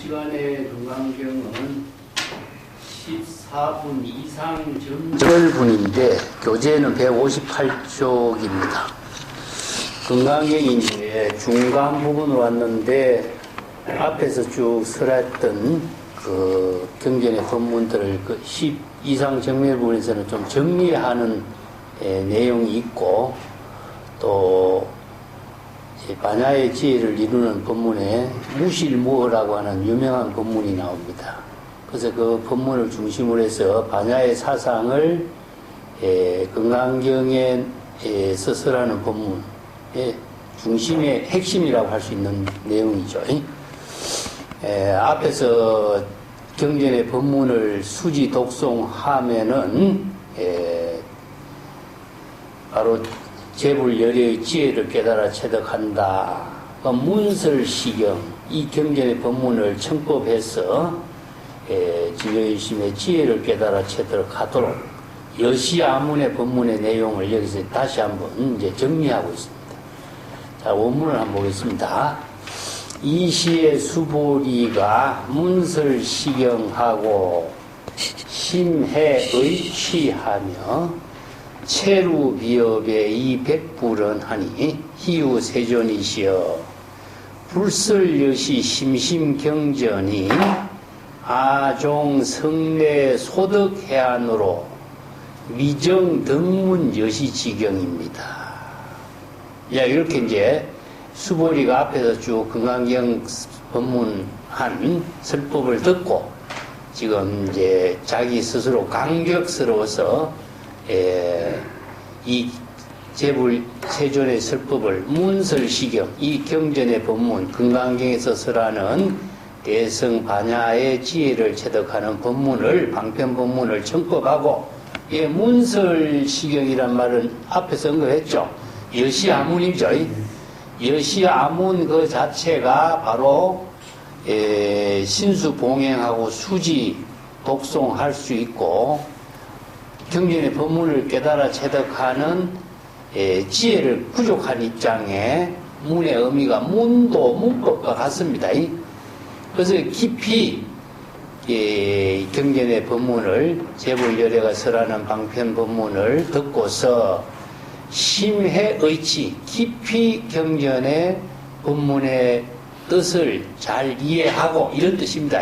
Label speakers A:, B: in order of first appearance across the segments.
A: 시간의 금강경은 14분 이상 정절분인데 교재는 158쪽입니다. 금강경이 이제 중간 부분으로 왔는데 앞에서 쭉 설했던 그 경전의 본문들을 그 10 이상 정밀 부분에서는 좀 정리하는 내용이 있고, 또 반야의 지혜를 이루는 법문에 무실무어라고 하는 유명한 법문이 나옵니다. 그래서 그 법문을 중심으로 해서 반야의 사상을 금강경에서 설하는 법문의 중심의 핵심이라고 할 수 있는 내용이죠. 앞에서 경전의 법문을 수지 독송하면은 바로 재불열의 지혜를 깨달아 체득한다. 문설시경, 이 경전의 법문을 청법해서 진료의심의 지혜를 깨달아 체득하도록 여시아문의 법문의 내용을 여기서 다시 한번 이제 정리하고 있습니다. 자, 원문을 한번 보겠습니다. 이 시의 수보리가 문설시경하고 심해의 취하며 체루비업의 이 백불언하니 희우 세존이시여 불설여시 심심경전이 아종 성내 소득해안으로 미정등문 여시지경입니다. 야, 이렇게 이제 수보리가 앞에서 쭉 금강경 법문한 설법을 듣고 지금 이제 자기 스스로 감격스러워서 이 재불 세존의 설법을 문설시경, 이 경전의 법문, 금강경에서 설하는 대성 반야의 지혜를 체득하는 법문을, 방편법문을 청법하고, 문설시경이란 말은 앞에서 언급했죠. 여시아문이죠. 여시아문 그 자체가 바로 신수봉행하고 수지 독송할 수 있고, 경전의 법문을 깨달아 체득하는 지혜를 부족한 입장에 문의 의미가 문도 문법과 같습니다. 그래서 깊이 경전의 법문을 재불열애가 설하는 방편 법문을 듣고서 심해의치, 깊이 경전의 법문의 뜻을 잘 이해하고, 이런 뜻입니다.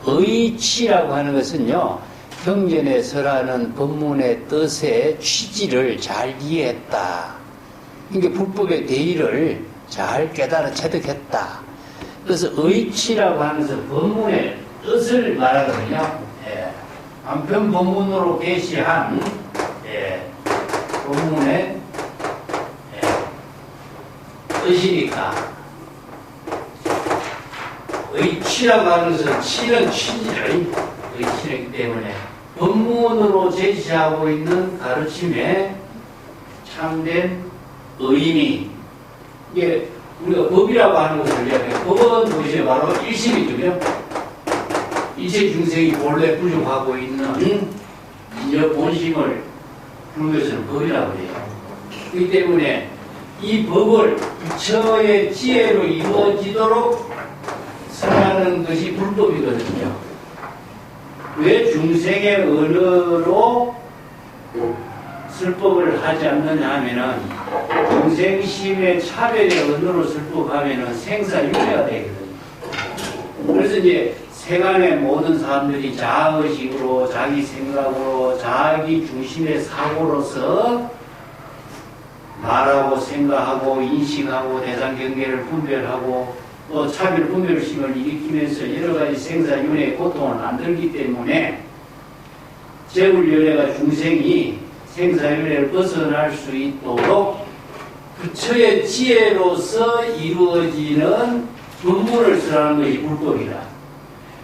A: 의치라고 하는 것은요, 경전에 설하는 법문의 뜻의 취지를 잘 이해했다. 그러니까 불법의 대의를 잘 깨달아 체득했다. 그래서 의치라고 하면서 법문의 뜻을 말하거든요. 방편 법문으로 게시한 법문의 뜻이니까 의치라고 하는 것은 치는 취지를 의치이기 때문에 법문으로 제시하고 있는 가르침에 참된 의미, 이게 우리가 법이라고 하는 것을 이야기해요. 법은 도대체 바로 일심이죠. 이체 중생이 본래 부족하고 있는 인여 본심을 부르는 것은 법이라고 해요. 그렇기 때문에 이 법을 부처의 지혜로 이루어지도록 설하는 것이 불법이거든요. 왜 중생의 언어로 설법을 하지 않느냐 하면은, 중생심의 차별의 언어로 설법하면은 생사윤회가 되거든요. 그래서 이제 세간의 모든 사람들이 자의식으로, 자기 생각으로, 자기 중심의 사고로서 말하고 생각하고 인식하고 대상 경계를 분별하고 차별 분별심을 일으키면서 여러가지 생사윤회의 고통을 만들기 때문에 재불열애가 중생이 생사윤회를 벗어날 수 있도록 부처의 지혜로서 이루어지는 법문을 설하는 것이 불법이다.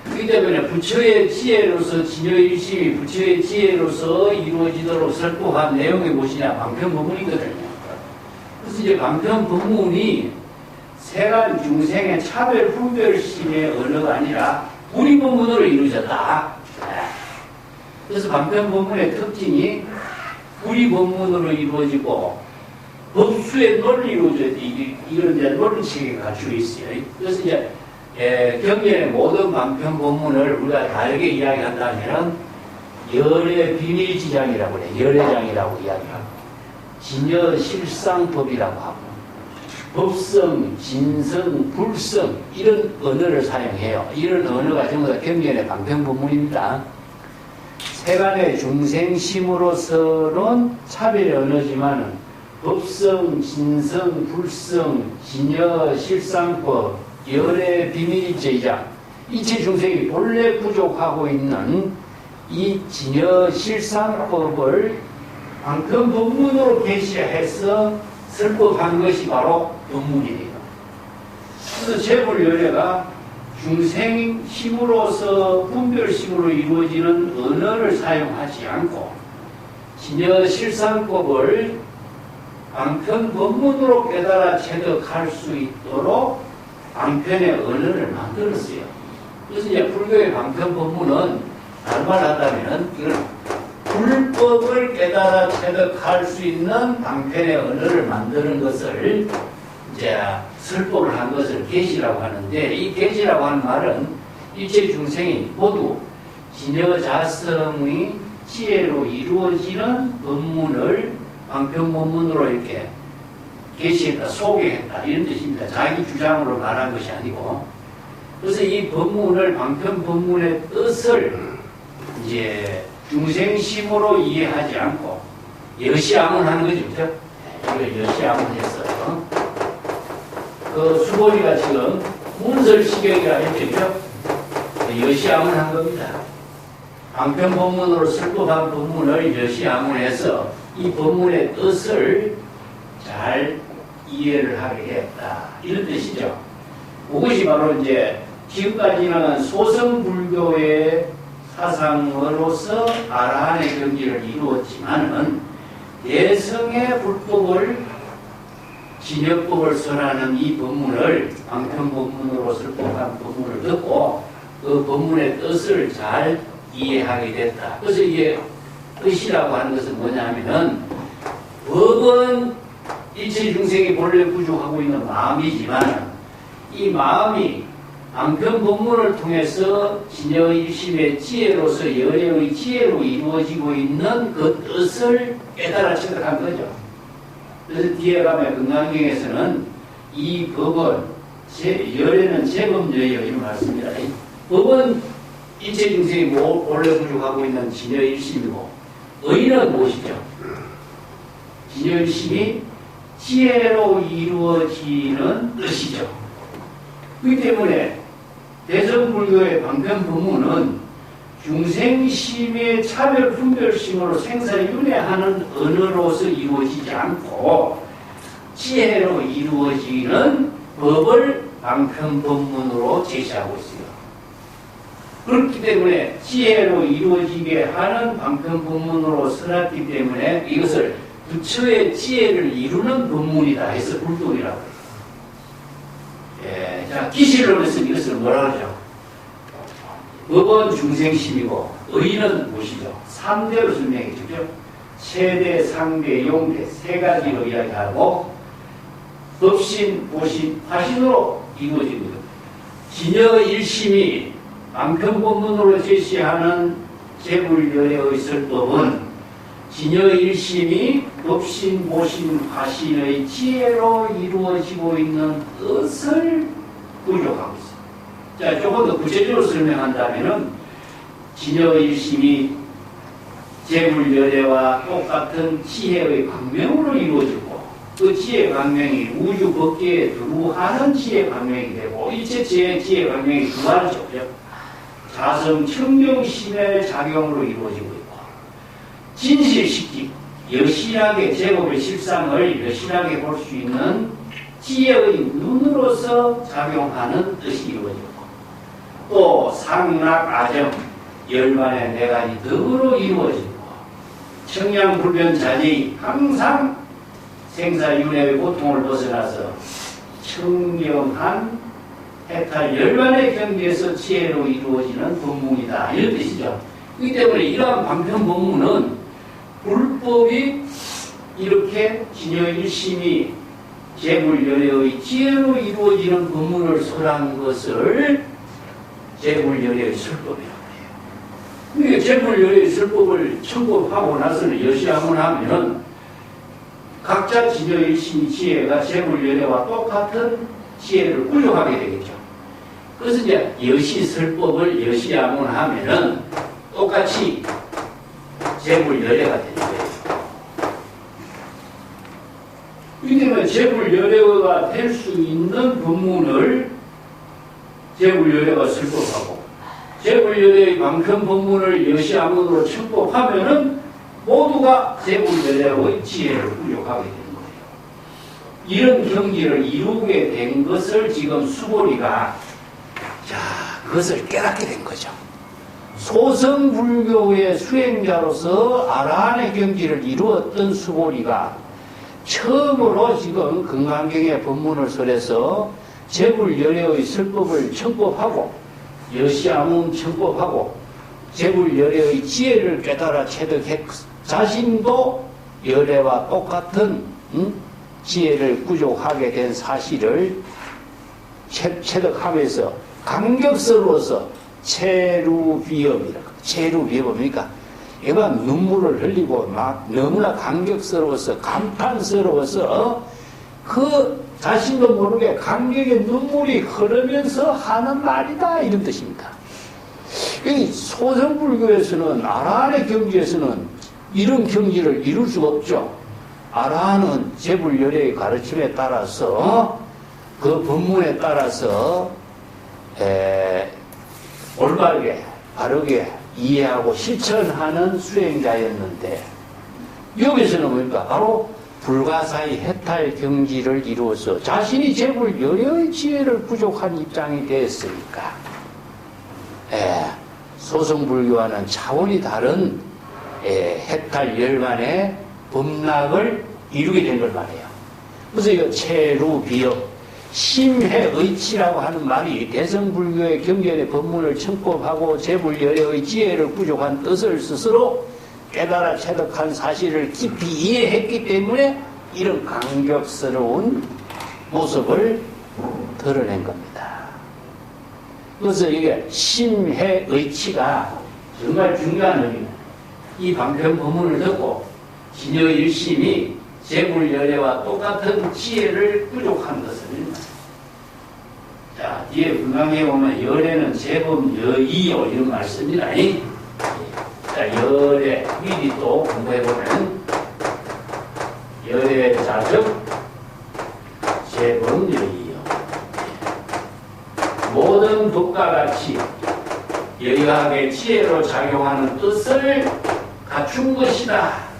A: 그렇기 때문에 부처의 지혜로서 진여일심이 부처의 지혜로서 이루어지도록 설법한 내용이 무엇이냐? 방편법문이거든요. 그래서 이제 방편법문이 세간 중생의 차별 분별심의 언어가 아니라 불의법문으로 이루어졌다. 그래서 방편법문의 특징이 불의법문으로 이루어지고 법수의 논리로 이런 이제 논리체계가 갖추어 있어요. 그래서 이제 경전의 모든 방편 본문을 우리가 다르게 이야기한다면 열의 비밀지장이라고 그래. 열애장이라고 이야기하고 진여실상법이라고 하고 법성, 진성, 불성 이런 언어를 사용해요. 이런 언어가 전부 다 경전의 방편 본문입니다. 세간의 중생심으로서는 차별의 언어지만은 법성, 진성, 불성, 진여, 실상법, 열의 비밀제장, 이체 중생이 본래 부족하고 있는 이 진여, 실상법을 방편 법문으로 계시해서 설법한 것이 바로 법문이에요. 그래서 재불열애가 중생심으로서 분별심으로 이루어지는 언어를 사용하지 않고 진여 실상법을 방편 법문으로 깨달아 체득할 수 있도록 방편의 언어를 만들었어요. 그래서 이제 불교의 방편 법문은 다른 말 한다면 이건 불법을 깨달아 체득할 수 있는 방편의 언어를 만드는 것을 이제 설법을 한 것을 계시라고 하는데, 이 계시라고 하는 말은 일체 중생이 모두 진여자성의 지혜로 이루어지는 법문을 방편 법문으로 이렇게 계시했다, 소개했다 이런 뜻입니다. 자기 주장으로 말한 것이 아니고. 그래서 이 법문을 방편 법문의 뜻을 이제 중생심으로 이해하지 않고 여시아문하는 거죠, 그죠? 이걸 여시아문했어요. 그 수보리가 지금 문설시경이라 했죠. 여시아문한 겁니다. 방편 법문으로 설법한 법문을 여시아문해서 이 법문의 뜻을 잘 이해를 하게 했다. 이런 뜻이죠. 그것이 바로 이제 지금까지는 소성불교의 사상으로서 아라한의 경지를 이루었지만은 대성의 불법을 진여법을 설하는 이 법문을 방편 법문으로 설법한 법문을 듣고 그 법문의 뜻을 잘 이해하게 됐다. 그래서 이게 뜻이라고 하는 것은 뭐냐면은 법은 일체 중생이 본래 부족하고 있는 마음이지만 이 마음이 방편 법문을 통해서 진여일심의 지혜로서 열애의 지혜로 이루어지고 있는 그 뜻을 깨달아 체득한 거죠. 그래서 뒤에 가면 금강경에서는 이 법은 열애는 제법여여 이런 말씀입니다. 법은 일체 중생이 본래 부족하고 있는 진여일심이고 의는 무엇이죠? 진여일심이 지혜로 이루어지는 뜻이죠. 그렇기 때문에 대성불교의 방편 법문은 중생심의 차별 분별심으로 생사윤회하는 언어로서 이루어지지 않고 지혜로 이루어지는 법을 방편 법문으로 제시하고 있어요. 그렇기 때문에 지혜로 이루어지게 하는 방편 법문으로 써놨기 때문에 이것을 부처의 지혜를 이루는 법문이다 해서 불법이라고 해요. 예, 자, 기실로 해서 이것을 뭐라 그러죠? 법은 중생심이고 의는 무엇이죠? 3대로 설명해 주죠. 세대, 상대, 용대 세 가지로 이야기하고 법신, 보신, 화신으로 이루어집니다. 진여일심이 방편법문으로 제시하는 재불열애의 설법은 진여일심이 법신, 보신, 화신의 지혜로 이루어지고 있는 뜻을 부족하고 있습니다. 자, 조금 더 구체적으로 설명한다면은 진여일심이 재불열애와 똑같은 지혜의 광명으로 이루어지고 그 지혜 광명이 우주 법계에 두루하는 지혜 광명이 되고 일체 지혜 광명이 두하죠. 자성 청명심의 작용으로 이루어지고 있고 진실식지 여실하게 제법의 실상을 여실하게 볼 수 있는 지혜의 눈으로서 작용하는 뜻이 이루어지고 또 상락 아정 열반의 네 가지 덕으로 이루어지고 청량불변자지 항상 생사윤회의 고통을 벗어나서 청명한 해탈 열반의 경지에서 지혜로 이루어지는 법문이다 이런 뜻이죠. 그렇기 때문에 이러한 방편 법문은 불법이 이렇게 진여일심이 제불열애의 지혜로 이루어지는 법문을 설한 것을 제불열애의 설법이라고 해요. 그러니까 제불열애의 설법을 청법하고 나서는 여시함을 하면은 각자 진여일심이 지혜가 제불열애와 똑같은 지혜를 구족하게 되겠죠. 그래서 이제 여시설법을 여시함을 하면은 똑같이 제불열애가 되는 거예요. 이게 제불열애가 될 수 있는 법문을 제불열애가 설법하고 제불열애의 방편 법문을 여시함으로 청법하면은 모두가 제불열애의 지혜를 부족하게 되는 거예요. 이런 경지를 이루게 된 것을 지금 수보리가 그것을 깨닫게 된 거죠. 소성불교의 수행자로서 아라한의 경지를 이루었던 수보리가 처음으로 지금 금강경의 법문을 설해서 제불열애의 설법을 청법하고 여시함은 청법하고 제불열애의 지혜를 깨달아 체득했 자신도 열애와 똑같은 지혜를 구족하게 된 사실을 체득하면서 감격스러워서 체루비업이라고. 체루비업입니까? 얘가 눈물을 흘리고 막 너무나 감격스러워서 감탄스러워서 그 자신도 모르게 감격의 눈물이 흐르면서 하는 말이다, 이런 뜻입니다. 이 소성불교에서는 아라한의 경지에서는 이런 경지를 이룰 수가 없죠. 아라한은 제불열애의 가르침에 따라서 그 법문에 따라서 올바르게 바르게 이해하고 실천하는 수행자였는데 여기서는 뭡니까? 바로 불가사의 해탈 경지를 이루어서 자신이 제불열애의 지혜를 부족한 입장이 되었으니까 소성불교와는 차원이 다른 해탈 열반의 법락을 이루게 된 걸 말해요. 그래서 이 체루비업 심해의치라고 하는 말이 대성불교의 경전의 법문을 청법하고 제불열애의 지혜를 부족한 뜻을 스스로 깨달아 체득한 사실을 깊이 이해했기 때문에 이런 감격스러운 모습을 드러낸 겁니다. 그래서 이게 심해의치가 정말 중요한 의미입니다. 이 방편 법문을 듣고 진여일심이 제불열애와 똑같은 지혜를 부족한 것을 자, 뒤에 금강에 보면 열애는 제법 여이요 이런 말씀이라. 자, 열애 미리 또 공부해보면 열애 자적 제법 여이요. 모든 법과 같이 여의학의 지혜로 작용하는 뜻을 갖춘 것이다.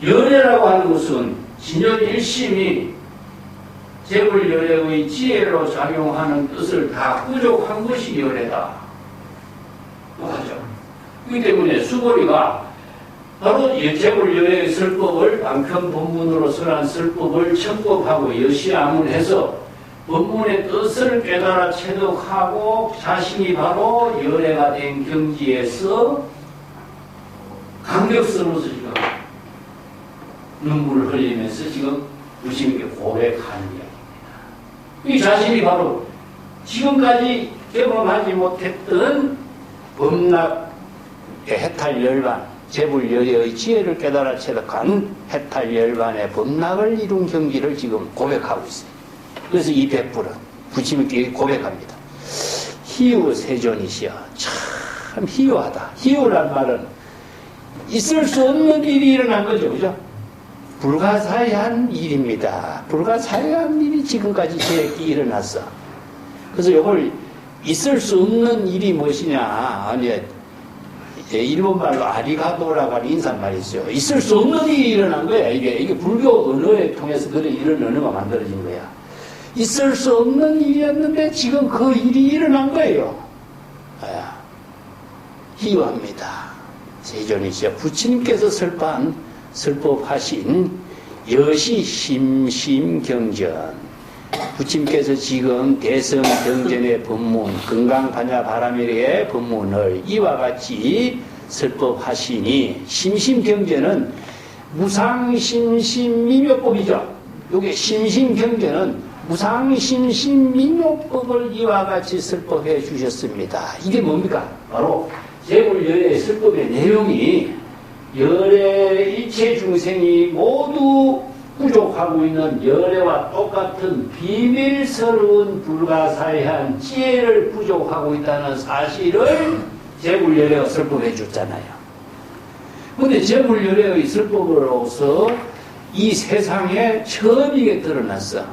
A: 열애라고 하는 것은 진여일심이 제불열애의 지혜로 작용하는 뜻을 다 부족한 것이 열애다. 하죠. 그렇기 때문에 수보리가 바로 제불열애의 설법을 방편 법문으로 설한 설법을 청법하고 여시함을 법문의 뜻을 깨달아 체득하고 자신이 바로 열애가 된 경지에서 감격스러워서 지금 눈물을 흘리면서 지금 유심있게 고백하는 이야기입니다. 이 자신이 바로 지금까지 경험하지 못했던 법락의 해탈열반, 제불열애의 지혜를 깨달아 체득한 해탈열반의 법락을 이룬 경지를 지금 고백하고 있어요. 그래서 이 백불은 부처님께 고백합니다. 희유 세존이시여. 참 희유하다. 희유란 말은 있을 수 없는 일이 일어난 거죠. 그죠? 불가사의한 일입니다. 불가사의한 일이 지금까지 저에게 일어났어. 그래서 이걸 있을 수 없는 일이 무엇이냐. 아니, 일본말로 아리가도라고 하는 인사말이 있어요. 있을 수 없는 일이 일어난 거야. 이게 불교 언어에 통해서 그런 이런 언어가 만들어진 거야. 있을 수 없는 일이었는데 지금 그 일이 일어난 거예요. 희유합니다. 세존이시여. 부처님께서 설법하신 여시심심경전, 부처님께서 지금 대성경전의 법문, 금강반야바라밀의 법문을 이와 같이 설법하시니, 심심경전은 무상심신미묘법이죠. 요게 심신경전은 무상심신미묘법을 이와 같이 설법해 주셨습니다. 이게 뭡니까? 바로 제불열의 설법의 내용이 열의 일체 중생이 모두 부족하고 있는 열애와 똑같은 비밀스러운 불가사의한 지혜를 부족하고 있다는 사실을 제불열애가 설법해 줬잖아요. 그런데 제불열애의 설법으로서 이 세상에 처음 이게 드러났어.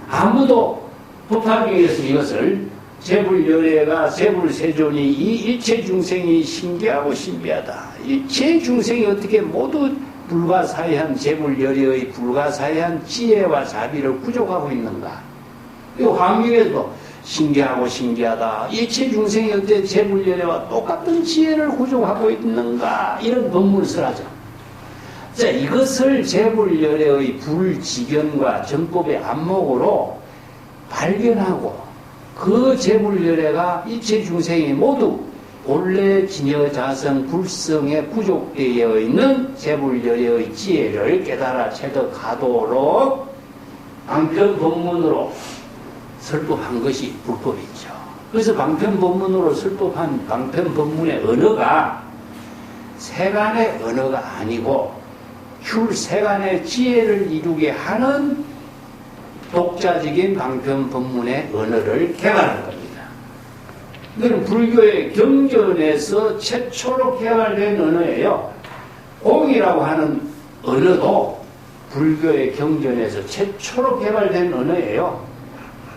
A: 아무도 법화경에서 이것을 제불열애가 제불세존이 이 일체 중생이 신기하고 신비하다. 일체 중생이 어떻게 모두 불가사의한 제불열애의 불가사의한 지혜와 자비를 부족하고 있는가. 이 환경에도 신기하고 신기하다. 일체 중생이 어떻게 제불열애와 똑같은 지혜를 부족하고 있는가. 이런 법문을 써라죠. 자, 이것을 제불열애의 불지견과 정법의 안목으로 발견하고 그 제불열애가 일체 중생이 모두 본래 진여자성 불성에 부족되어 있는 제불열애의 지혜를 깨달아 체득하도록 방편법문으로 설법한 것이 불법이죠. 그래서 방편법문으로 설법한 방편법문의 언어가 세간의 언어가 아니고 율세간의 지혜를 이루게 하는 독자적인 방편법문의 언어를 개발한 겁니다. 이거는 불교의 경전에서 최초로 개발된 언어예요. 공이라고 하는 언어도 불교의 경전에서 최초로 개발된 언어예요.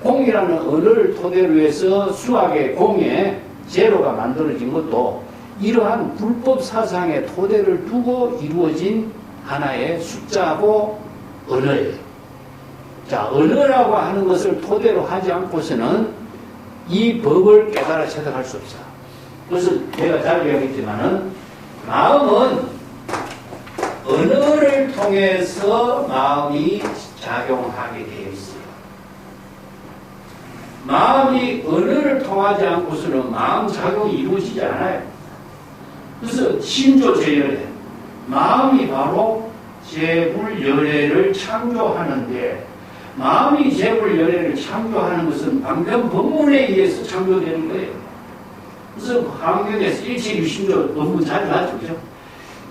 A: 공이라는 언어를 토대로 해서 수학의 공에 제로가 만들어진 것도 이러한 불법 사상의 토대를 두고 이루어진 하나의 숫자고 언어예요. 자, 언어라고 하는 것을 토대로 하지 않고서는 이 법을 깨달아 체득할 수 없어. 그래서 내가 잘 이야기했지만은 마음은 언어를 통해서 마음이 작용하게 되어 있어요. 마음이 언어를 통하지 않고서는 마음 작용이 이루어지지 않아요. 그래서 신조제열애, 마음이 바로 제불열애를 창조하는데, 마음이 제불열애를 창조하는 것은 방편법문에 의해서 창조되는 거예요. 그래서 환경에서 일체유심조 법문 자주 하죠. 그죠?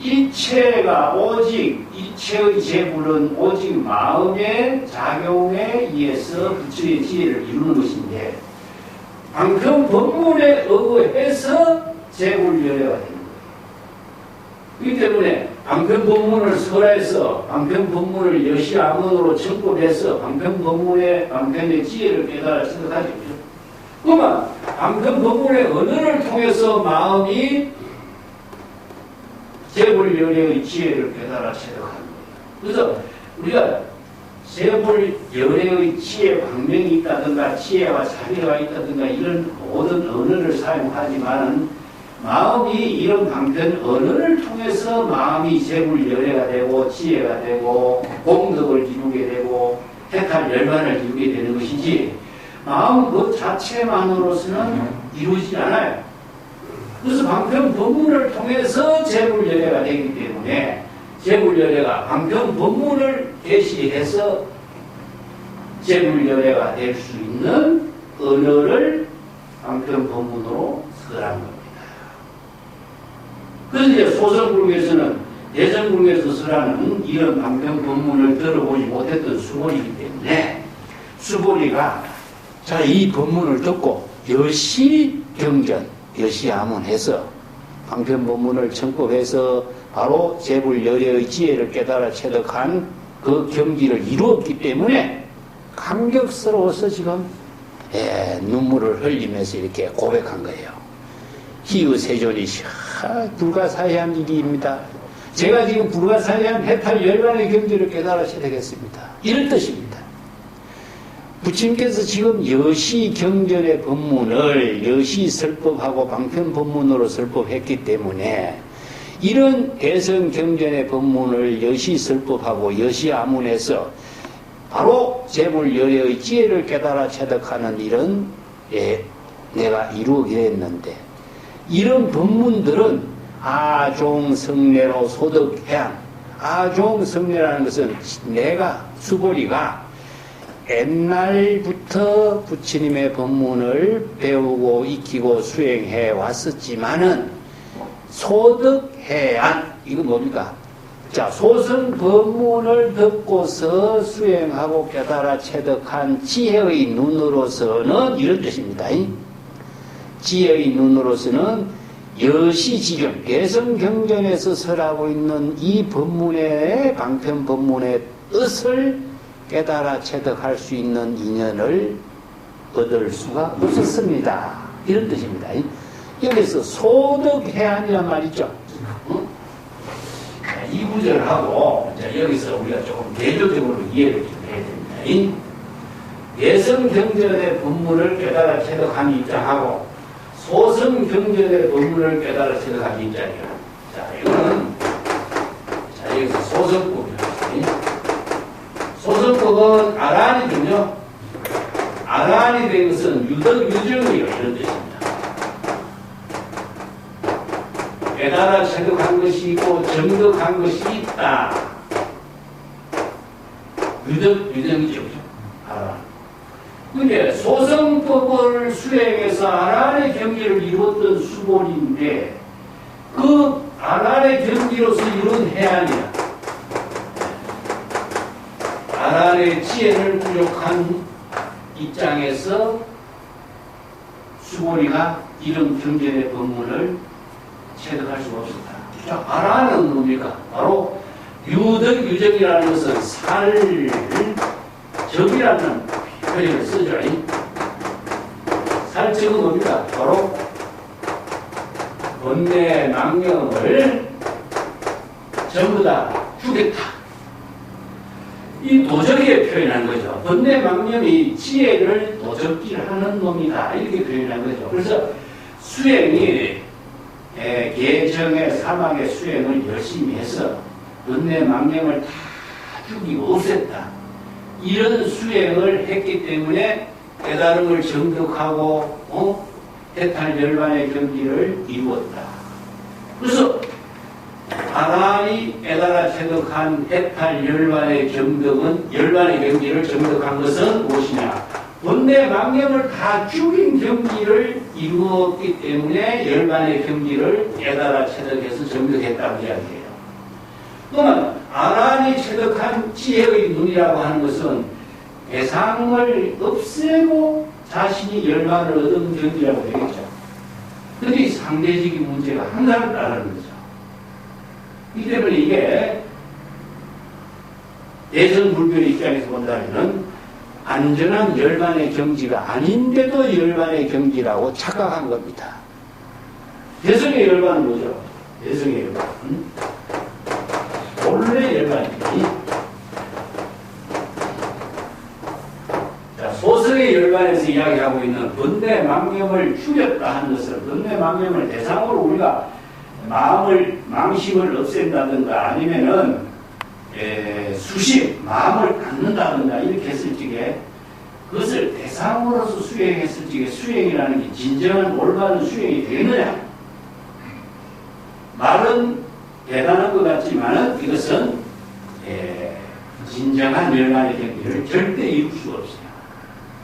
A: 일체가 오직, 일체의 제불은 오직 마음의 작용에 의해서 부처의 지혜를 이루는 것인데, 방편법문에 의해서 제불열애가 되는 거예요. 그렇기 때문에 방편법문을 설해서 방편법문을 여시아문으로 청법해서 방편의 지혜를 깨달아 생각하죠. 그러면 방편법문의 언어를 통해서 마음이 제불열애의 지혜를 깨달아 체득하는 거예요. 그래서 우리가 제불열애의 지혜 방명이 있다든가 지혜와 자비가 있다든가 이런 모든 언어를 사용하지만은 마음이 이런 방편 언어를 통해서 마음이 제불열애가 되고 지혜가 되고 공덕을 이루게 되고 해탈 열반을 이루게 되는 것이지 마음 그 자체만으로서는 이루어지지 않아요. 그래서 방편 법문을 통해서 제불열애가 되기 때문에 제불열애가 방편 법문을 대시해서 제불열애가 될 수 있는 언어를 방편 법문으로 설한 겁니다. 그래서 이제 소설국에서는 대전국에서 설하는 이런 방편 법문을 들어보지 못했던 수보리이기 때문에 수보리가 자, 이 법문을 듣고 여시경전, 여시아문해서 방편 법문을 청법해서 바로 제불열애의 지혜를 깨달아 체득한 그 경지를 이루었기 때문에 감격스러워서 지금 눈물을 흘리면서 이렇게 고백한 거예요. 희의세존이 불가사의한 일입니다. 제가 지금 불가사의한 해탈 열반의 경지를 깨달아 체득했습니다. 이런 뜻입니다. 부처님께서 지금 여시경전의 법문을 여시설법하고 방편법문으로 설법했기 때문에 이런 대성경전의 법문을 여시설법하고 여시아문에서 바로 제불열애의 지혜를 깨달아 체득하는 일은 내가 이루게 했는데 이런 법문들은 아종성례로 소득해양 아종성례라는 것은 내가 수보리가 옛날부터 부처님의 법문을 배우고 익히고 수행해 왔었지만은 소득해안 이거 뭡니까? 자, 소승 법문을 듣고서 수행하고 깨달아 체득한 지혜의 눈으로서는 이런 뜻입니다. 지혜의 눈으로서는 여시지경, 개성경전에서 설하고 있는 이 법문의, 방편 법문의 뜻을 깨달아 체득할 수 있는 인연을 얻을 수가 없었습니다. 이런 뜻입니다. 여기서 소득해안이란 말이죠. 이 구절하고 여기서 우리가 조금 대조적으로 이해를 좀 해야 됩니다. 예성경전의 법문을 깨달아 체득한 입장하고 소승경전의 법문을 깨달아 체득한 입장이야. 자, 이거는 여기서 소승법이에요. 소승법은 아란이군요. 아란이 된 것은 유정이요. 이런 뜻입니다. 깨달아 체득한 것이 있고 정득한 것이 있다. 유정이죠. 아란. 근데 소승법을 수행해서 아란의 경지를 이루었던 수본인데 그 아란의 경지로서 이룬 해안이야. 아란의 지혜를 부족한 입장에서 수본이가 이런 경전의 법문을 체득할 수가 없었다. 자, 아란은 뭡니까? 바로 유덕유정이라는 것은 살적이라는 표현을 쓰죠. 살적은 뭡니까? 바로 번뇌 망념을 전부 다 죽였다. 이 도적에 표현한 거죠. 번뇌 망념이 지혜를 도적질하는 놈이다. 이렇게 표현한 거죠. 그래서 수행이 계정의 사막의 수행을 열심히 해서 번뇌 망념을 다 죽이고 없앴다. 이런 수행을 했기 때문에 깨달음을 정득하고 해탈 열반의 경지를 이루었다. 그래서 아란이 깨달아 체득한 해탈 열반의 열반의 경지를 정득한 것은 무엇이냐? 번뇌 망념을 다 죽인 경지를 이루었기 때문에 열반의 경지를 깨달아 체득해서 정득했다고 이야기해요. 그러면 아란이 체득한 지혜의 눈이라고 하는 것은 대상을 없애고 자신이 열반을 얻은 경지라고 되겠죠. 그런데 상대적인 문제가 항상 따르는 거죠. 이 때문에 이게 대성불변의 입장에서 본다면 안전한 열반의 경지가 아닌데도 열반의 경지라고 착각한 겁니다. 대성의 열반은 뭐죠? 대성의 열반. 본래 열반이니. 자, 소승의 열반에서 이야기하고 있는 번뇌 망념을 죽였다 하는 것은 번뇌 망념을 대상으로 우리가 망심을 없앤다든가 아니면은 수심, 마음을 갖는다든가 이렇게 했을 적에 그것을 대상으로서 수행했을 적에 수행이라는 게 진정한 올바른 수행이 되느냐? 말은 대단한 것 같지만은 이것은 진정한 열반의 경지를 절대 이룰 수가 없어요.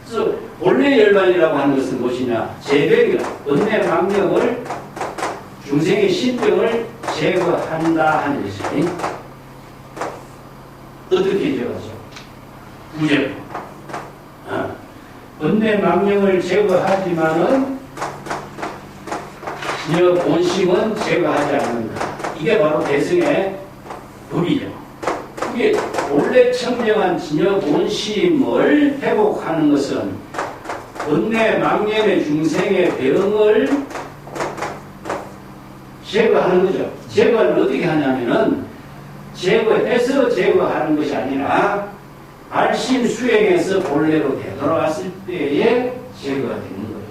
A: 그래서 본래 열반이라고 하는 것은 무엇이냐? 제백이라 번뇌 망념을 중생의 신병을 제거한다 하는 것이니 어떻게 제거하죠? 구제로. 번뇌 망념을 제거하지만은 진여 본심은 제거하지 않는다. 이게 바로 대승의 법이죠. 이게 원래 청정한 진여 본심을 회복하는 것은 번뇌 망념의 중생의 병을 제거하는 거죠. 제거를 어떻게 하냐면은 제거해서 제거하는 것이 아니라 발심 수행에서 본래로 되돌아갔을 때에 제거가 되는 거예요.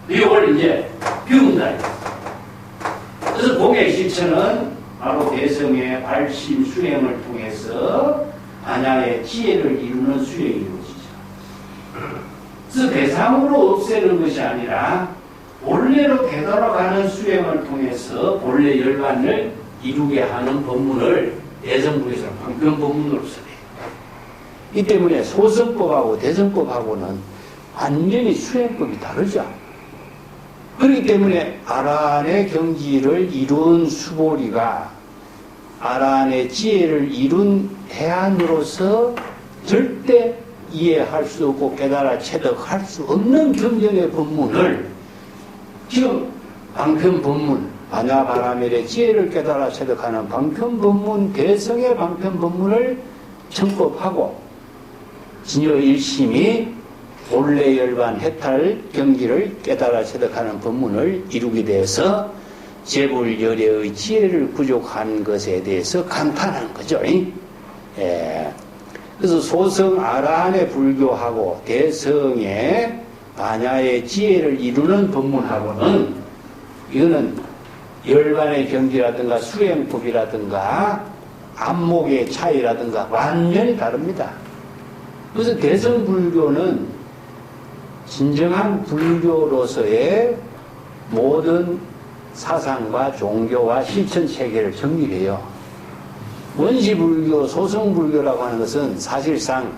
A: 이걸 이제 비운다. 그래서 공의 실천은 바로 대성의 발심 수행을 통해서 안야의 지혜를 이루는 수행인 것이죠. 그래서 대상으로 없애는 것이 아니라 본래로 되돌아가는 수행을 통해서 본래 열반을 이루게 하는 법문을 대성불교에서는 방편법문으로 써요. 이 때문에 소성법하고 대성법하고는 완전히 수행법이 다르죠. 그렇기 때문에 아란의 경지를 이룬 수보리가 아란의 지혜를 이룬 해안으로서 절대 이해할 수 없고 깨달아 체득할 수 없는 경전의 법문을 지금 방편법문, 반야바라밀의 지혜를 깨달아 체득하는 방편법문, 대성의 방편법문을 청법하고 진여 일심이 본래 열반 해탈 경지를 깨달아 체득하는 법문을 이루게 돼서 재불열애의 지혜를 부족한 것에 대해서 감탄한 거죠. 그래서 소성 아란의 불교하고 대성의 반야의 지혜를 이루는 법문하고는 이거는 열반의 경지라든가 수행법이라든가 안목의 차이라든가 완전히 다릅니다. 그래서 대성불교는 진정한 불교로서의 모든 사상과 종교와 실천체계를 정리해요. 원시불교, 소성불교라고 하는 것은 사실상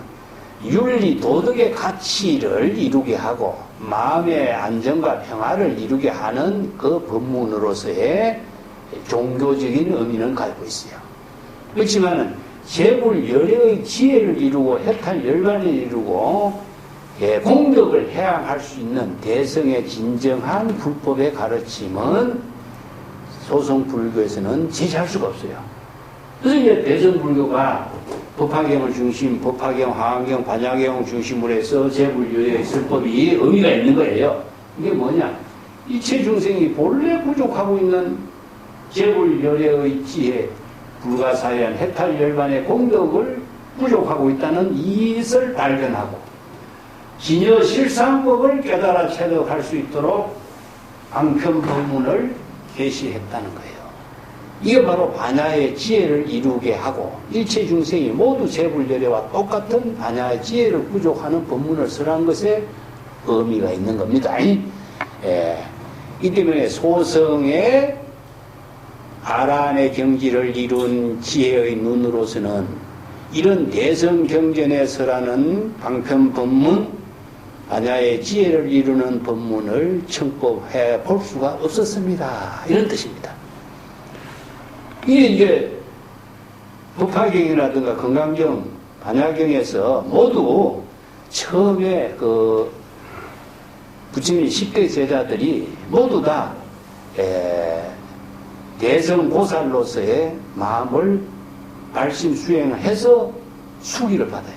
A: 윤리, 도덕의 가치를 이루게 하고 마음의 안정과 평화를 이루게 하는 그 법문으로서의 종교적인 의미는 가지고 있어요. 그렇지만은 재불열애의 지혜를 이루고 해탈 열반을 이루고 공덕을 해양할 수 있는 대성의 진정한 불법의 가르침은 소성불교에서는 제시할 수가 없어요. 그래서 이제 대성불교가 법화경을 중심, 법화경, 화엄경, 반야경 중심으로 해서 재불열애의 설법이 의미가 있는 거예요. 이게 뭐냐? 이체 중생이 본래 부족하고 있는 재불열애의 지혜, 불가사의한 해탈 열반의 공덕을 부족하고 있다는 이것을 발견하고 진여 실상법을 깨달아 체득할 수 있도록 방편법문을 계시했다는 거예요. 이게 바로 반야의 지혜를 이루게 하고 일체 중생이 모두 재불열애와 똑같은 반야의 지혜를 부족하는 법문을 설한 것에 의미가 있는 겁니다. 이 때문에 소성의 아란의 경지를 이룬 지혜의 눈으로서는 이런 대성경전에 설하는 방편법문, 반야의 지혜를 이루는 법문을 청법해 볼 수가 없었습니다. 이런 뜻입니다. 이게 이제 법화경이라든가 건강경, 반야경에서 모두 처음에 그 부처님의 10대 제자들이 모두 다 대성보살로서의 마음을 발심 수행해서 수기를 받아요.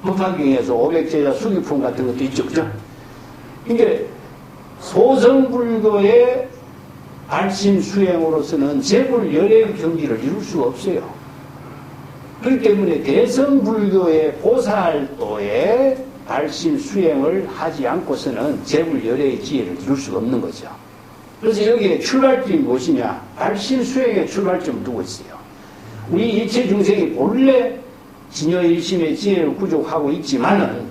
A: 법화경에서 500제자 수기품 같은 것도 있죠. 그죠? 그러니까 소성불교의 발심 수행으로서는 재불열애의 경지를 이룰 수가 없어요. 그렇기 때문에 대성불교의 보살도의 발심 수행을 하지 않고서는 재불열애의 지혜를 이룰 수가 없는 거죠. 그래서 여기에 출발점이 무엇이냐? 발심 수행의 출발점을 두고 있어요. 우리 일체 중생이 본래 진여일심의 지혜를 구족하고 있지만은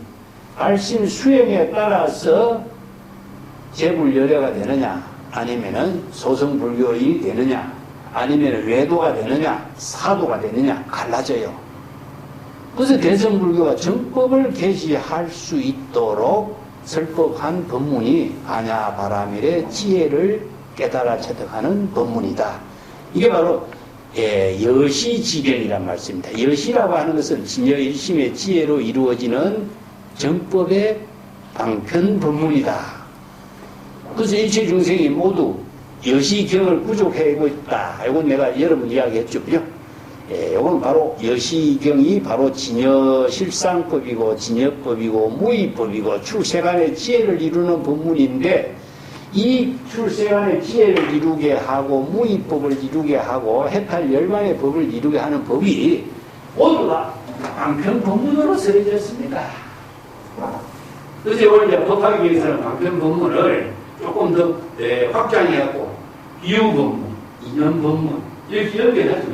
A: 발심 수행에 따라서 재불열애가 되느냐, 아니면은 소성불교인이 되느냐, 아니면 외도가 되느냐, 사도가 되느냐 갈라져요. 그래서 대성불교가 정법을 계시할 수 있도록 설법한 법문이 반야바라밀의 지혜를 깨달아 체득하는 법문이다. 이게 바로 여시지경이란 말씀입니다. 여시라고 하는 것은 진여일심의 지혜로 이루어지는 정법의 방편 법문이다. 그래서 일체 중생이 모두 여시경을 부족해하고 있다. 이건 내가 여러 번 이야기했죠. 그죠? 이건 바로 여시경이 바로 진여실상법이고 진여법이고 무의법이고 출세간의 지혜를 이루는 법문인데 이 출세간의 지혜를 이루게 하고 무의법을 이루게 하고 해탈 열반의 법을 이루게 하는 법이 모두가 방편 법문으로 설해졌습니다. 그래서 오늘 이제 법하기 위해서는 방편 법문을 조금 더 확장해갖고 비유법문, 인연법문 이렇게 연결하죠.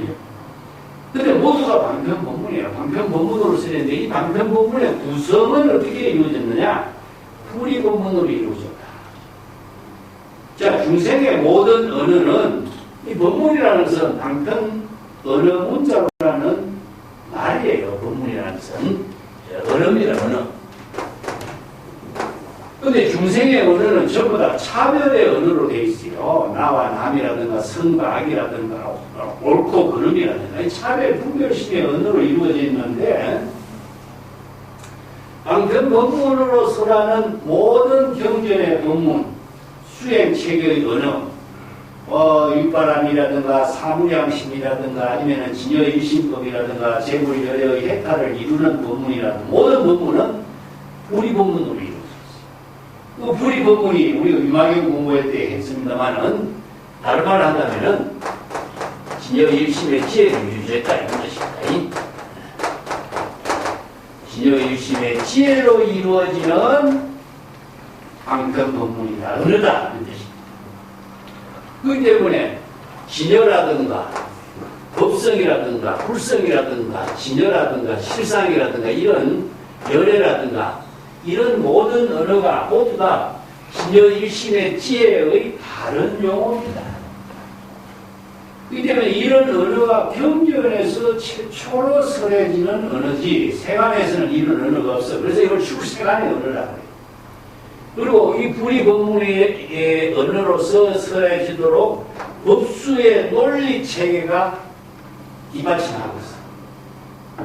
A: 근데 모두가 방편법문이에요. 방편법문으로 쓰는데 이 방편법문의 구성은 어떻게 이루어졌느냐? 풀이법문으로 이루어졌다. 자, 중생의 모든 언어는 이 법문이라는 것은 방편 언어 문자로라는 말이에요. 법문이라는 것은 언어입니다. 언어. 근데 중생의 언어는 전부 다 차별의 언어로 되어 있어요. 나와 남이라든가 선과 악이라든가 옳고 그름이라든가 차별 분별심의 언어로 이루어져 있는데 방편 법문으로서라는 모든 경전의 법문, 수행체계의 언어, 윗바람이라든가 사무량심이라든가 아니면 진여일심법이라든가 재물여려의 해탈을 이루는 법문이라든가 모든 법문은 불의법문으로 이루어져 있어요. 그 불의법문이 우리가 유마경 공부할 때 했습니다만은 다른 말을 한다면은 진여일심의 지혜를 유지했다 이런 것입니다. 진여일심의 지혜로 이루어지는 방편법문이다. 언어다 이런 뜻입니다. 그렇기 때문에 진여라든가 법성이라든가 불성이라든가 진여라든가 실상이라든가 이런 열애라든가 이런 모든 언어가 모두 다 진여일심의 지혜의 다른 용어입니다. 그렇기 때문에 이런 언어가 경전에서 최초로 설해지는 언어지 세간에서는 이런 언어가 없어. 그래서 이걸 출세간의 언어라고 해요. 그리고 이 불의법문의 언어로서 설해지도록 법수의 논리체계가 뒷받침하고 있어요.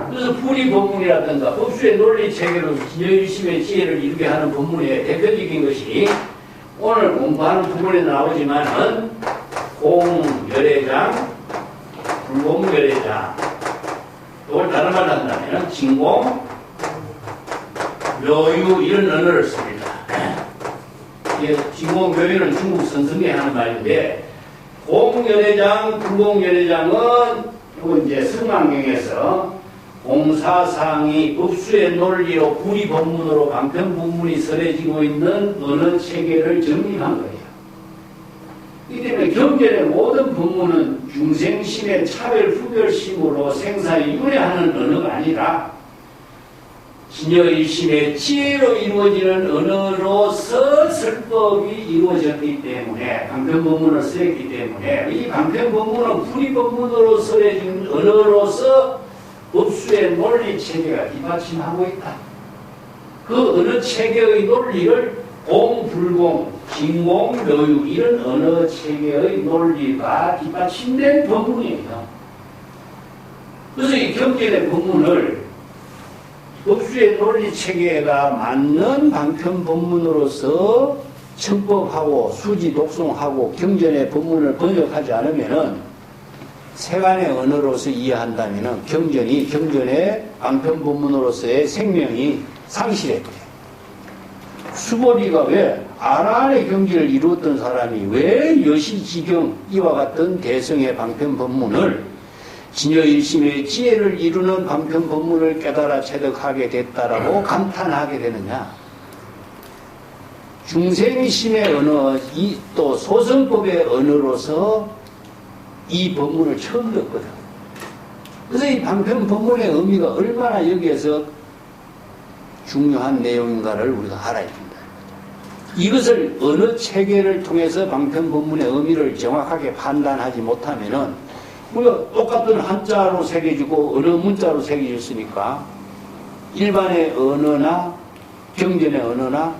A: 그래서 불의법문이라든가 법수의 논리체계로 진여일심의 지혜를 이루게 하는 법문의 대표적인 것이 오늘 공부하는 부분에 나오지만은 공열애장, 불공열애장, 이걸 다른 말로 한다면 진공, 묘유 이런 언어를 씁니다. 진공, 묘유는 중국 선성에 하는 말인데 공열애장, 불공열애장은 이건 이제 성만경에서 공사상이 법수의 논리로 불의법문으로 방편법문이 설해지고 있는 언어 체계를 정립한 거예요. 이 때문에 경전의 모든 법문은 중생심의 차별 후별심으로 생사에 윤회하는 언어가 아니라 진여일심의 지혜로 이루어지는 언어로서 설법이 이루어졌기 때문에 방편법문을 쓰였기 때문에 이 방편법문은 불의법문으로 설해진 언어로서 법수의 논리체계가 뒷받침하고 있다. 그 언어 체계의 논리를 공, 불공, 진공, 묘유 이런 언어 체계의 논리가 뒷받침된 법문이에요. 그래서 이 경전의 법문을 법수의 논리 체계가 맞는 방편 법문으로서 청법하고 수지 독송하고 경전의 법문을 번역하지 않으면은 세간의 언어로서 이해한다면은 경전의 방편 법문으로서의 생명이 상실해버려요. 수보리가 왜 아란의 경지를 이루었던 사람이 왜 여시지경 이와 같은 대성의 방편 법문을 진여일심의 지혜를 이루는 방편 법문을 깨달아 체득하게 됐다라고 감탄하게 되느냐? 중생심의 언어, 또 소성법의 언어로서 이 법문을 처음 듣거든. 그래서 이 방편 법문의 의미가 얼마나 여기에서 중요한 내용인가를 우리가 알아야 된다. 이것을 언어 체계를 통해서 방편 법문의 의미를 정확하게 판단하지 못하면은 우리가 똑같은 한자로 새겨지고 언어 문자로 새겨졌으니까 일반의 언어나 경전의 언어나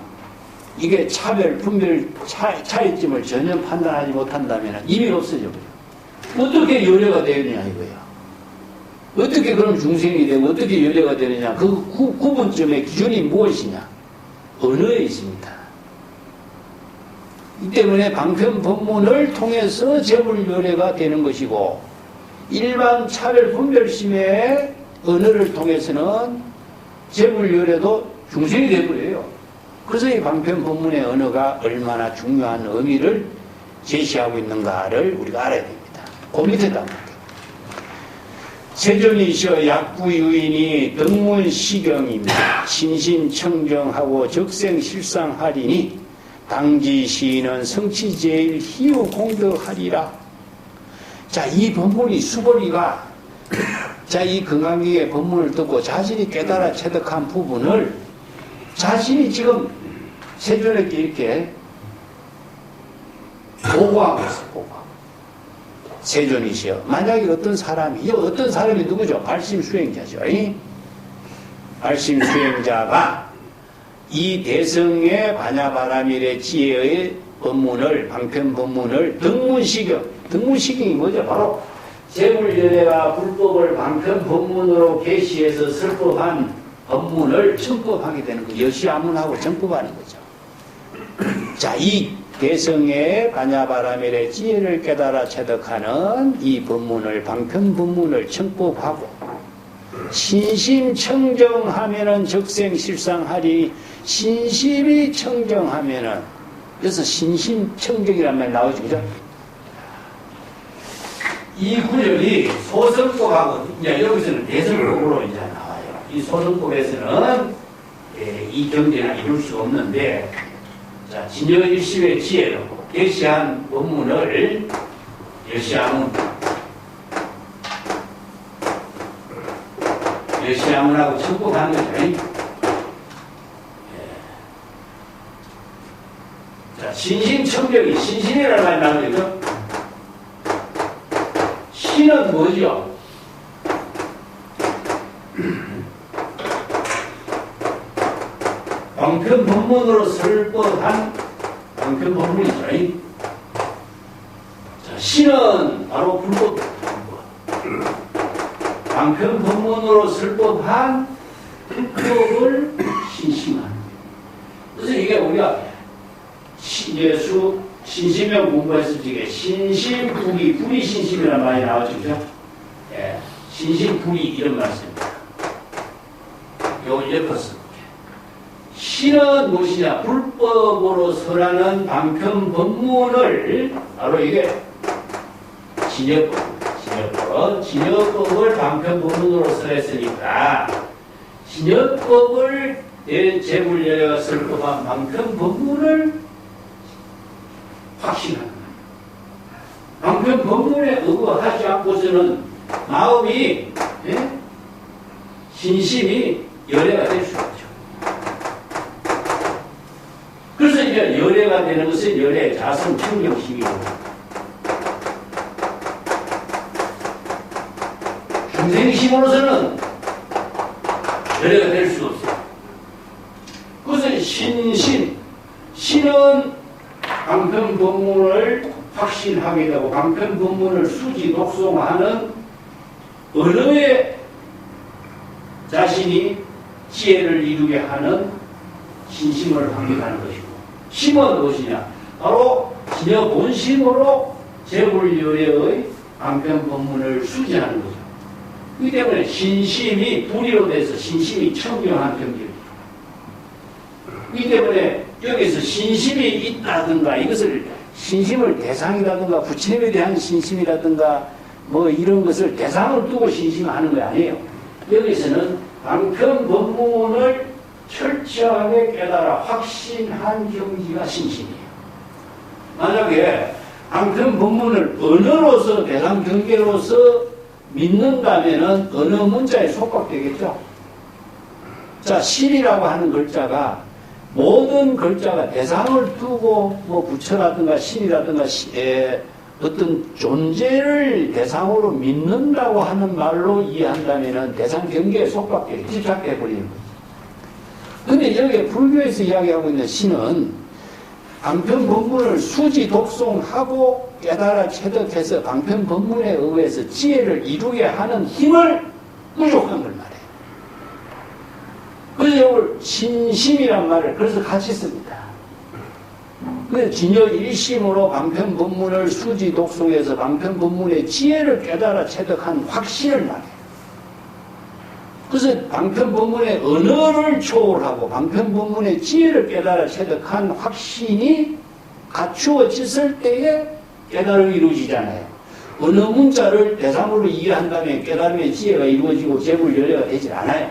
A: 이게 차별, 분별, 차이점을 전혀 판단하지 못한다면 이미 없어져 버려. 어떻게 열애가 되느냐 이거야. 어떻게 그럼 중생이 되고 어떻게 열애가 되느냐. 그 구분점의 기준이 무엇이냐. 언어에 있습니다. 이 때문에 방편 법문을 통해서 재불열애가 되는 것이고 일반 차별 분별심의 언어를 통해서는 재불열애도 중생이 되어버려요. 그래서 이 방편 법문의 언어가 얼마나 중요한 의미를 제시하고 있는가를 우리가 알아야 됩니다. 그 밑에다 볼게요. 세존이시여 약구유인이 등문시경입니다. 신신청정하고 적생실상하리니 당지시인은 성취제일 희우 공덕하리라. 자, 이 법문이 수보리가 이 건강기의 법문을 듣고 자신이 깨달아 체득한 부분을 자신이 지금 세존에게 이렇게 보고하고 있어요. 보고하고. 세존이시여. 만약에 어떤 사람이, 이 어떤 사람이 누구죠? 발심수행자죠. 발심수행자가 이 대성의 반야바라밀의 지혜의 법문을, 방편법문을 등문시경이 뭐죠? 바로 재물연회가 불법을 방편법문으로 계시해서 설법한 법문을 정법하게 되는 거, 여시아문하고 정법하는 거죠. 자, 이 대성의 반야바라밀의 지혜를 깨달아 체득하는 이 법문을, 방편법문을 정법하고 신심청정하면은 적생실상하리. 신심이 청정하면은, 그래서 신심청정이란 말이 나오죠, 그죠? 이 구절이 소성법하고, 이제 여기서는 대성법으로 이제 나와요. 이 소성법에서는 이 경제를 이룰 수 없는데, 자, 진여일심의 지혜로 계시한 법문을 여시아문하고 청법하는 거죠. 자, 신심청정이, 신심이라는 말이 나오죠. 신은 뭐죠? 방편법문으로 설법한 방편법문이죠. 자, 신은 바로 불법, 방편법문으로 설법한 불법을 신심하는 거예요. 그래서 이게 우리가 예수 신심명 공부했을 적에 신심불이, 불이 신심이라는 말이 나왔죠, 그죠? 예, 신심불이 이런 말씀입니다. 요걸 엮었어. 신은 무엇이냐? 불법으로 설하는 방편법문을, 바로 이게 진여법을 방편법문으로 설했으니까 진여법을 재물연회가 설법한 방편법문을 확신하는 거예요. 방편법문에 의거하지 않고서는 마음이, 신심이 연회가 될 수가 없죠. 그래서 이제 연회가 되는 것은 연회 자성 청정심이고, 중생심으로서는 연회가 될 수 없어요. 그것은 신은 방편법문을 확신하게 되고 방편법문을 수지 독송하는 언어에 자신이 지혜를 이루게 하는 신심을 확립하는 것이고, 심은 무엇이냐? 바로 진여 본심으로 재물연회의 방편법문을 수지하는 거죠. 그렇기 때문에 신심이 불의로 돼서 신심이 청정한 경계입니다. 그렇기 때문에 여기서 신심이 있다든가, 이것을 신심을 대상이라든가 부처님에 대한 신심이라든가 뭐 이런 것을 대상을 두고 신심하는 거 아니에요. 여기서는 방편법문을 철저하게 깨달아 확신한 경지가 신심이에요. 만약에 방편법문을 언어로서 대상 경계로서 믿는다면은 어느 문자에 속박되겠죠. 자, 신이라고 하는 글자가 모든 글자가 대상을 두고 뭐 부처라든가 신이라든가 어떤 존재를 대상으로 믿는다고 하는 말로 이해한다면은 대상 경계에 속박되게 집착해 버리는 거죠. 근데 여기 불교에서 이야기하고 있는 신은 방편법문을 수지 독송하고 깨달아 체득해서 방편법문에 의해서 지혜를 이루게 하는 힘을 부족한 걸 말해요. 그래서 이걸 신심이란 말을 그래서 같이 씁니다. 그래서 진여 일심으로 방편법문을 수지 독송해서 방편법문의 지혜를 깨달아 체득한 확신을 말해요. 그래서 방편법문의 언어를 초월하고 방편법문의 지혜를 깨달아 체득한 확신이 갖추어졌을 때에 깨달음이 이루어지잖아요. 어느 문자를 대상으로 이해한다면 깨달음의 지혜가 이루어지고 재물연회가 되질 않아요.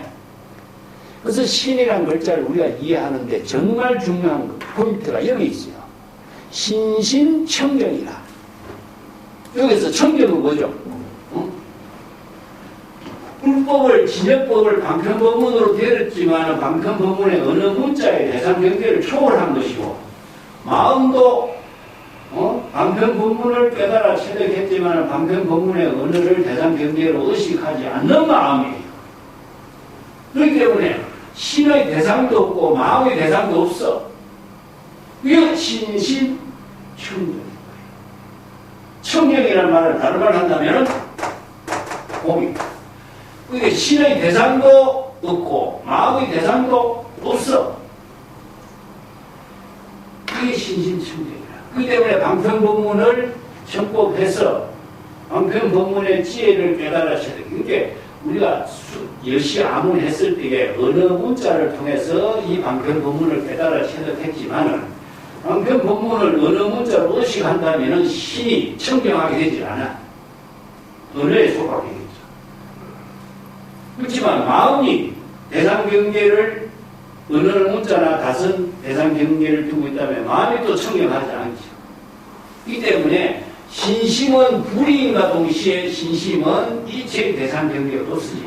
A: 그래서 신이라는 글자를 우리가 이해하는데 정말 중요한 포인트가 여기 있어요. 신심청정이라. 여기서 청정은 뭐죠? 불법을, 진여법을 방편법문으로 되었지만 방편법문의 어느 문자의 대상 경계를 초월한 것이고, 마음도 방편 본문을 깨달아 체득했지만 방편 본문의 언어를 대상 경계로 의식하지 않는 마음이에요. 그렇기 때문에 신의 대상도 없고 마음의 대상도 없어. 이게 신심 청정인 거예요. 청정이라는 말을 다른 말로 한다면 공입니다. 그게 신의 대상도 없고 마음의 대상도 없어. 이게 신심청정이라. 그렇기 때문에 방편법문을 정법해서 방편법문의 지혜를 깨달아 체득. 이게 우리가 여시 아문했을 때에 어느 문자를 통해서 이 방편법문을 깨달아 체득했지만은 방편법문을 어느 문자로 의식한다면 신이 청정하게 되지 않아. 언어에 속하게 되죠. 그렇지만 마음이 대상 경계를 어느 문자나 다른 대상 경계를 두고 있다면 마음이 또 청정하지 않죠. 이 때문에 신심은 불이인과 동시에 신심은 이체의 대상 경계가 없으니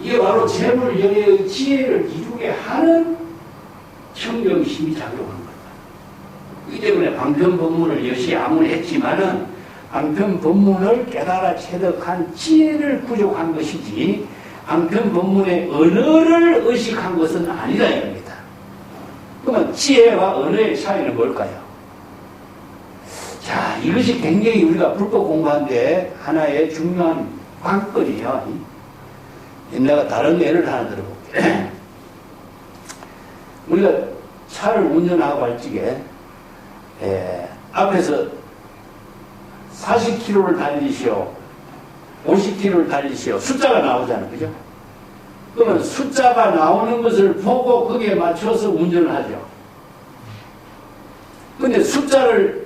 A: 이게 바로 재물연애의 지혜를 이루게 하는 청정심이 작용한 겁니다. 이 때문에 방편법문을 여시 아문했지만은 방편법문을 깨달아 체득한 지혜를 부족한 것이지 방편법문의 언어를 의식한 것은 아니다 이겁니다. 그러면 지혜와 언어의 차이는 뭘까요? 자, 이것이 굉장히 우리가 불법 공부하는데 하나의 중요한 관건이에요. 내가 다른 예를 하나 들어볼게요. 우리가 차를 운전하고 할 적에 앞에서 40km를 달리시오, 50km를 달리시오 숫자가 나오잖아요. 그죠? 그러면 숫자가 나오는 것을 보고 거기에 맞춰서 운전을 하죠. 근데 숫자를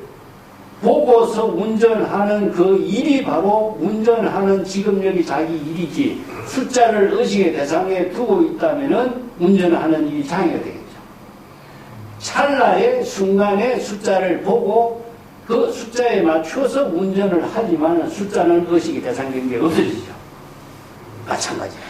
A: 보고서 운전하는 그 일이 바로 운전하는 지금력이 자기 일이지 숫자를 의식의 대상에 두고 있다면 운전하는 일이 장애가 되겠죠. 찰나의 순간에 숫자를 보고 그 숫자에 맞춰서 운전을 하지만 숫자는 의식의 대상 경계가 없어지죠. 마찬가지예요.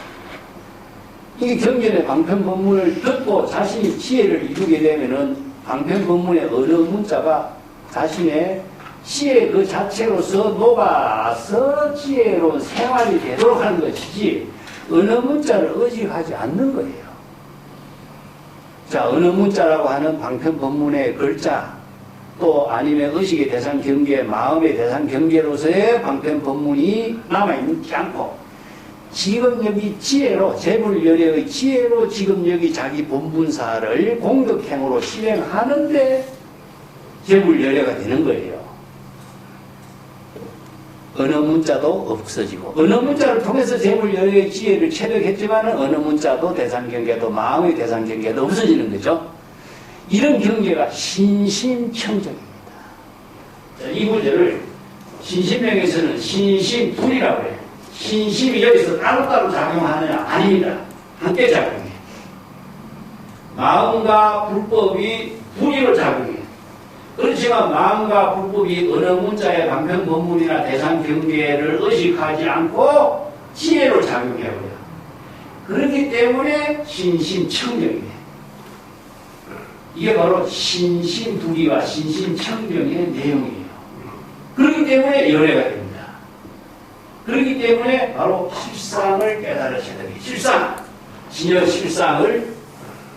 A: 이게 경전의 방편법문을 듣고 자신이 지혜를 이루게 되면은 방편법문의 어느 문자가 자신의 지혜 그 자체로서 녹아서 지혜로운 생활이 되도록 하는 것이지 어느 문자를 의식하지 않는 거예요. 자, 어느 문자라고 하는 방편법문의 글자 또 아니면 의식의 대상 경계, 마음의 대상 경계로서의 방편법문이 남아있지 않고 지금 여기 지혜로 재불열애의 지혜로 지금 여기 자기 본분사를 공덕행으로 실행하는데 재불열애가 되는 거예요. 어느 문자도 없어지고 어느 문자를 통해서 재물연애의 지혜를 체득했지만 어느 문자도 대상경계도 마음의 대상경계도 없어지는 거죠. 이런 경계가 신심청정입니다. 이 문제를 신심명에서는 신심불이라고 해요. 신심이 여기서 따로따로 작용하느냐? 아닙니다. 함께 작용해요. 마음과 불법이 불의로 작용해요. 그렇지만 마음과 불법이 어느 문자의 방편법문이나 대상경계를 의식하지 않고 지혜로 작용해버려요. 그렇기 때문에 신심청정이에요. 이게 바로 신심두리와 신심청정의 내용이에요. 그렇기 때문에 연애가 됩니다. 그렇기 때문에 바로 실상을 깨달으셔야 됩니다. 실상, 진여 실상을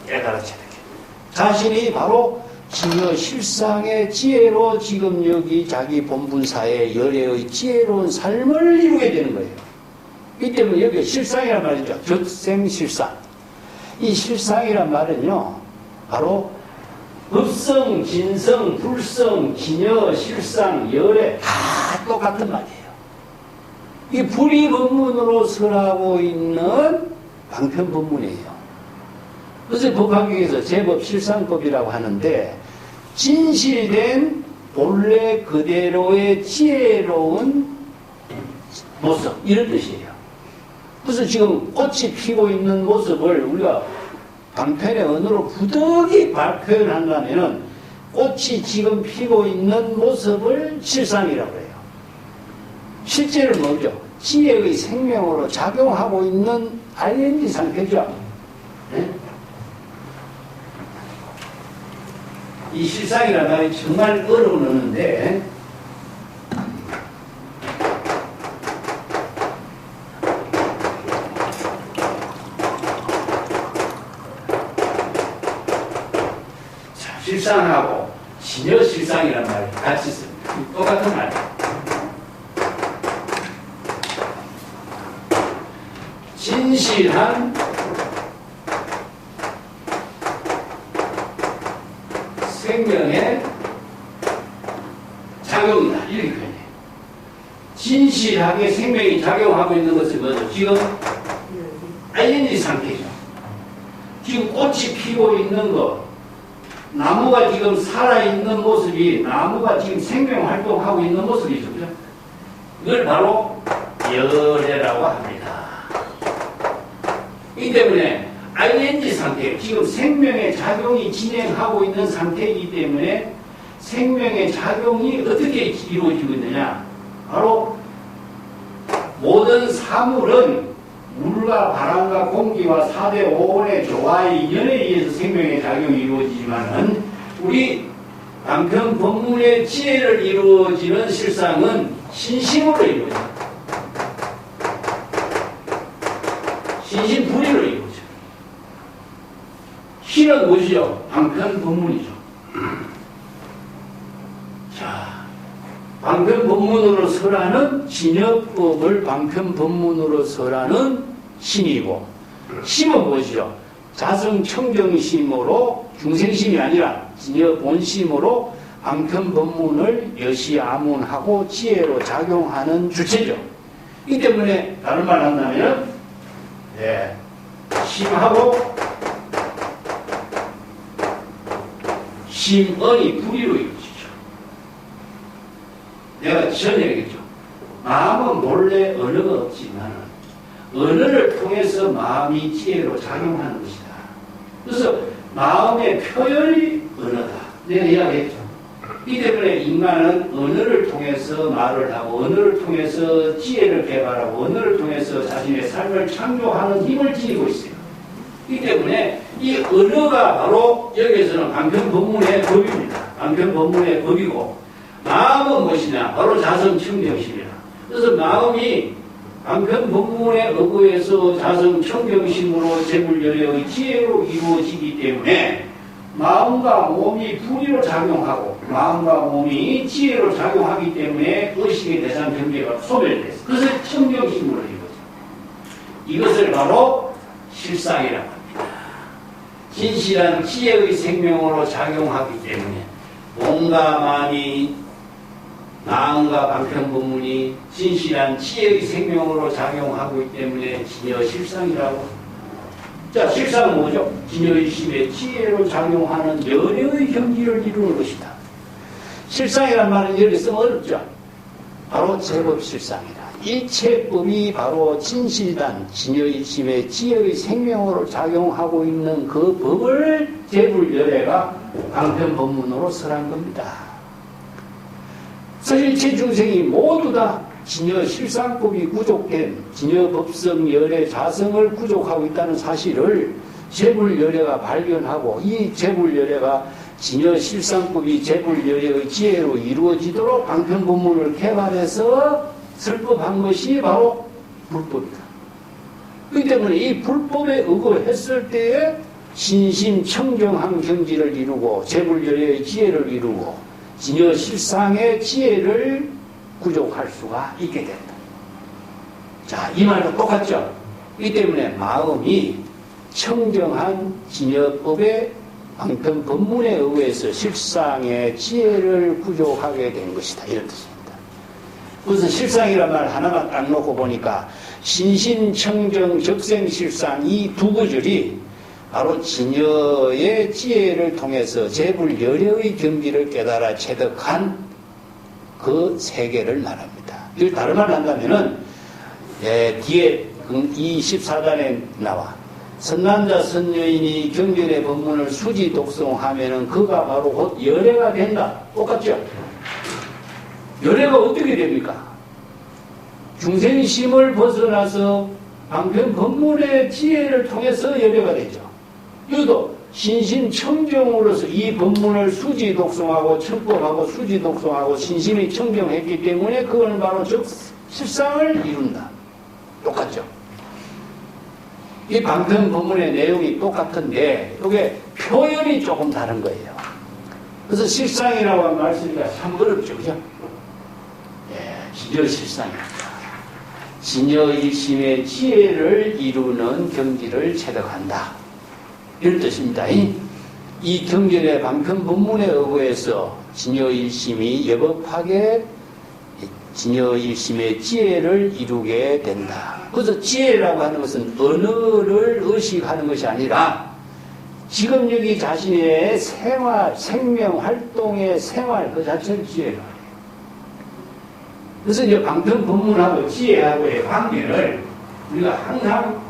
A: 깨달으셔야 됩니다. 자신이 바로 진여 실상의 지혜로 지금 여기 자기 본분사의 열애의 지혜로운 삶을 이루게 되는 거예요. 이 때문에 여기 실상이란 말이죠. 격생실상. 이 실상이란 말은요, 바로 법성, 진성, 불성, 진여, 실상, 열애 다 똑같은 말이에요. 이 불의법문으로 설하고 있는 방편법문이에요. 그래서 법화경에서 제법 실상법이라고 하는데 진실된 본래 그대로의 지혜로운 모습 이런 뜻이에요. 그래서 지금 꽃이 피고 있는 모습을 우리가 방편의 언어로 부득이 표현한다면 꽃이 지금 피고 있는 모습을 실상이라고 해요. 실제는 뭐죠? 지혜의 생명으로 작용하고 있는 ing 상태죠. 네? 이 실상이라는 말이 정말 어려운 언어인데, 자, 실상하고 진여 실상이라는 말이 같이 씁니다. 똑같은 말이에요. 진실한 생명의 작용이다. 이렇게 표현해요. 진실하게 생명이 작용하고 있는 것은 뭐죠? 지금 ing 상태죠. 지금 꽃이 피고 있는 것, 나무가 지금 살아있는 모습이, 나무가 지금 생명 활동하고 있는 모습이죠. 그죠? 이걸 바로 열애라고 합니다. 이 때문에 ing 상태, 지금 생명의 작용이 진행하고 있는 상태이기 때문에 생명의 작용이 어떻게 이루어지고 있느냐? 바로 모든 사물은 물과 바람과 공기와 4대 5원의 조화의 인연에 의해서 생명의 작용이 이루어지지만은 우리 방편 법문의 지혜를 이루어지는 실상은 신심으로 이루어집니다. 신심불의로 이루어져요. 신은 무엇이죠? 방편 법문이죠. 자, 방편 법문으로 설하는 진여법을 방편 법문으로 설하는 신이고, 심은 무엇이죠? 자성청정심으로, 중생심이 아니라 진여 본심으로 방편 법문을 여시아문하고 지혜로 작용하는 주체죠. 이 때문에 다른 말 한다면 심하고 심언이 불의로 이루어지죠. 내가 전에 얘기했죠. 마음은 본래 언어가 없지만 언어를 통해서 마음이 지혜로 작용하는 것이다. 그래서 마음의 표현이 언어다. 내가 이야기했죠. 이 때문에 인간은 언어를 통해서 말을 하고 언어를 통해서 지혜를 개발하고 언어를 통해서 자신의 삶을 창조하는 힘을 지니고 있어요. 이 때문에 이 언어가 바로 여기에서는 방편 법문의 법입니다. 방편 법문의 법이고, 마음은 무엇이냐? 바로 자성청정심이다. 그래서 마음이 방편 법문에 의거해서 자성청정심으로 재물열애의 지혜로 이루어지기 때문에 마음과 몸이 불의로 작용하고 마음과 몸이 지혜로 작용하기 때문에 의식의 대상 경계가 소멸됐어요. 그것을 청정심으로 이루어져요. 이것을 바로 실상이라고 합니다. 진실한 지혜의 생명으로 작용하기 때문에 몸과 마음이 나음과 방편법문이 진실한 지혜의 생명으로 작용하고 있기 때문에 진여 실상이라고 합니다. 자, 실상은 뭐죠? 진여의심의 지혜로 작용하는 열애의 경지를 이루는 것이다. 실상이란 말은 여기 쓰면 어렵죠. 바로 제법 실상이다. 일체법이 바로 진실단 진여의심의 지혜의 생명으로 작용하고 있는 그 법을 제불열애가 방편법문으로 설한 겁니다. 서일체 중생이 모두 다 진여 실상법이 구족된 진여 법성 열애 자성을 구족하고 있다는 사실을 제불열애가 발견하고, 이 제불열애가 진여 실상법이 제불열애의 지혜로 이루어지도록 방편법문을 개발해서 설법한 것이 바로 불법이다. 그렇기 때문에 이 불법에 의거했을 때에 신심청정한 경지를 이루고 제불열애의 지혜를 이루고 진여 실상의 지혜를 구족할 수가 있게 된다. 자, 이 말도 똑같죠? 이 때문에 마음이 청정한 진여법의 방편 법문에 의해서 실상의 지혜를 구족하게 된 것이다. 이런 뜻입니다. 그래서 실상이란 말 하나만 딱 놓고 보니까 신신청정 적생실상 이 두 구절이 바로 진여의 지혜를 통해서 제불열애의 경지를 깨달아 체득한 그 세계를 말합니다. 이걸 다른 말로 한다면은 뒤에 24단에 나와 선남자 선여인이 경전의 법문을 수지 독송하면은 그가 바로 곧 열애가 된다. 똑같죠? 열애가 어떻게 됩니까? 중생심을 벗어나서 방편 법문의 지혜를 통해서 열애가 되죠. 이것도 신심청정으로서 이 법문을 수지 독송하고 청법하고 수지 독송하고 신심이 청정했기 때문에 그건 바로 즉 실상을 이룬다. 똑같죠. 이 방편 법문의 내용이 똑같은데 이게 표현이 조금 다른 거예요. 그래서 실상이라고 한 말씀이가 참 어렵죠. 그죠? 예, 진여 실상이다. 진여일심의 지혜를 이루는 경지를 체득한다. 이런 뜻입니다. 이 경전의 방편 법문에 의거해서 진여일심이 여법하게 진여일심의 지혜를 이루게 된다. 그래서 지혜라고 하는 것은 언어를 의식하는 것이 아니라 지금 여기 자신의 생활, 생명, 활동의 생활 그 자체를 지혜로 해요. 그래서 이제 방편 법문하고 지혜하고의 관계를 우리가 항상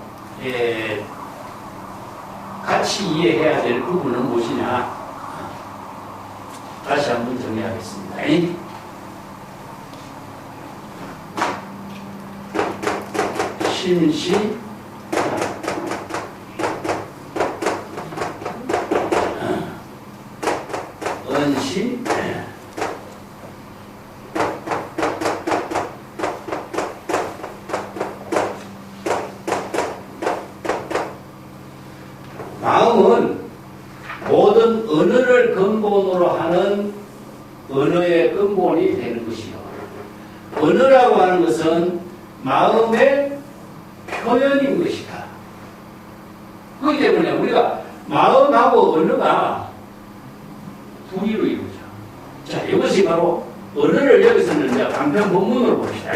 A: 같이 이해해야 될 부분은 무엇이냐? 다시 한번 정리하겠습니다. 심시, 언시, 마음은 모든 언어를 근본으로 하는 언어의 근본이 되는 것이요. 언어라고 하는 것은 마음의 표현인 것이다. 그렇기 때문에 우리가 마음하고 언어가 둘이로 이루죠. 자, 이것이 바로 언어를 여기서는 이제 방편 본문으로 봅시다.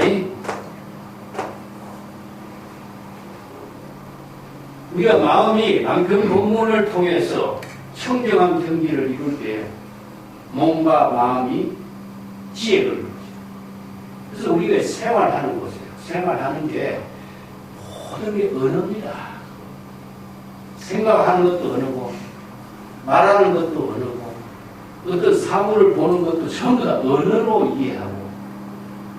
A: 우리가 마음이 방편 본문을 통해서 청정한 경지를 이룰 때 몸과 마음이 지혜를 이루죠. 그래서 우리가 생활하는 곳이에요. 생활하는 게 모든 게 언어입니다. 생각하는 것도 언어고 말하는 것도 언어고 어떤 사물을 보는 것도 전부 다 언어로 이해하고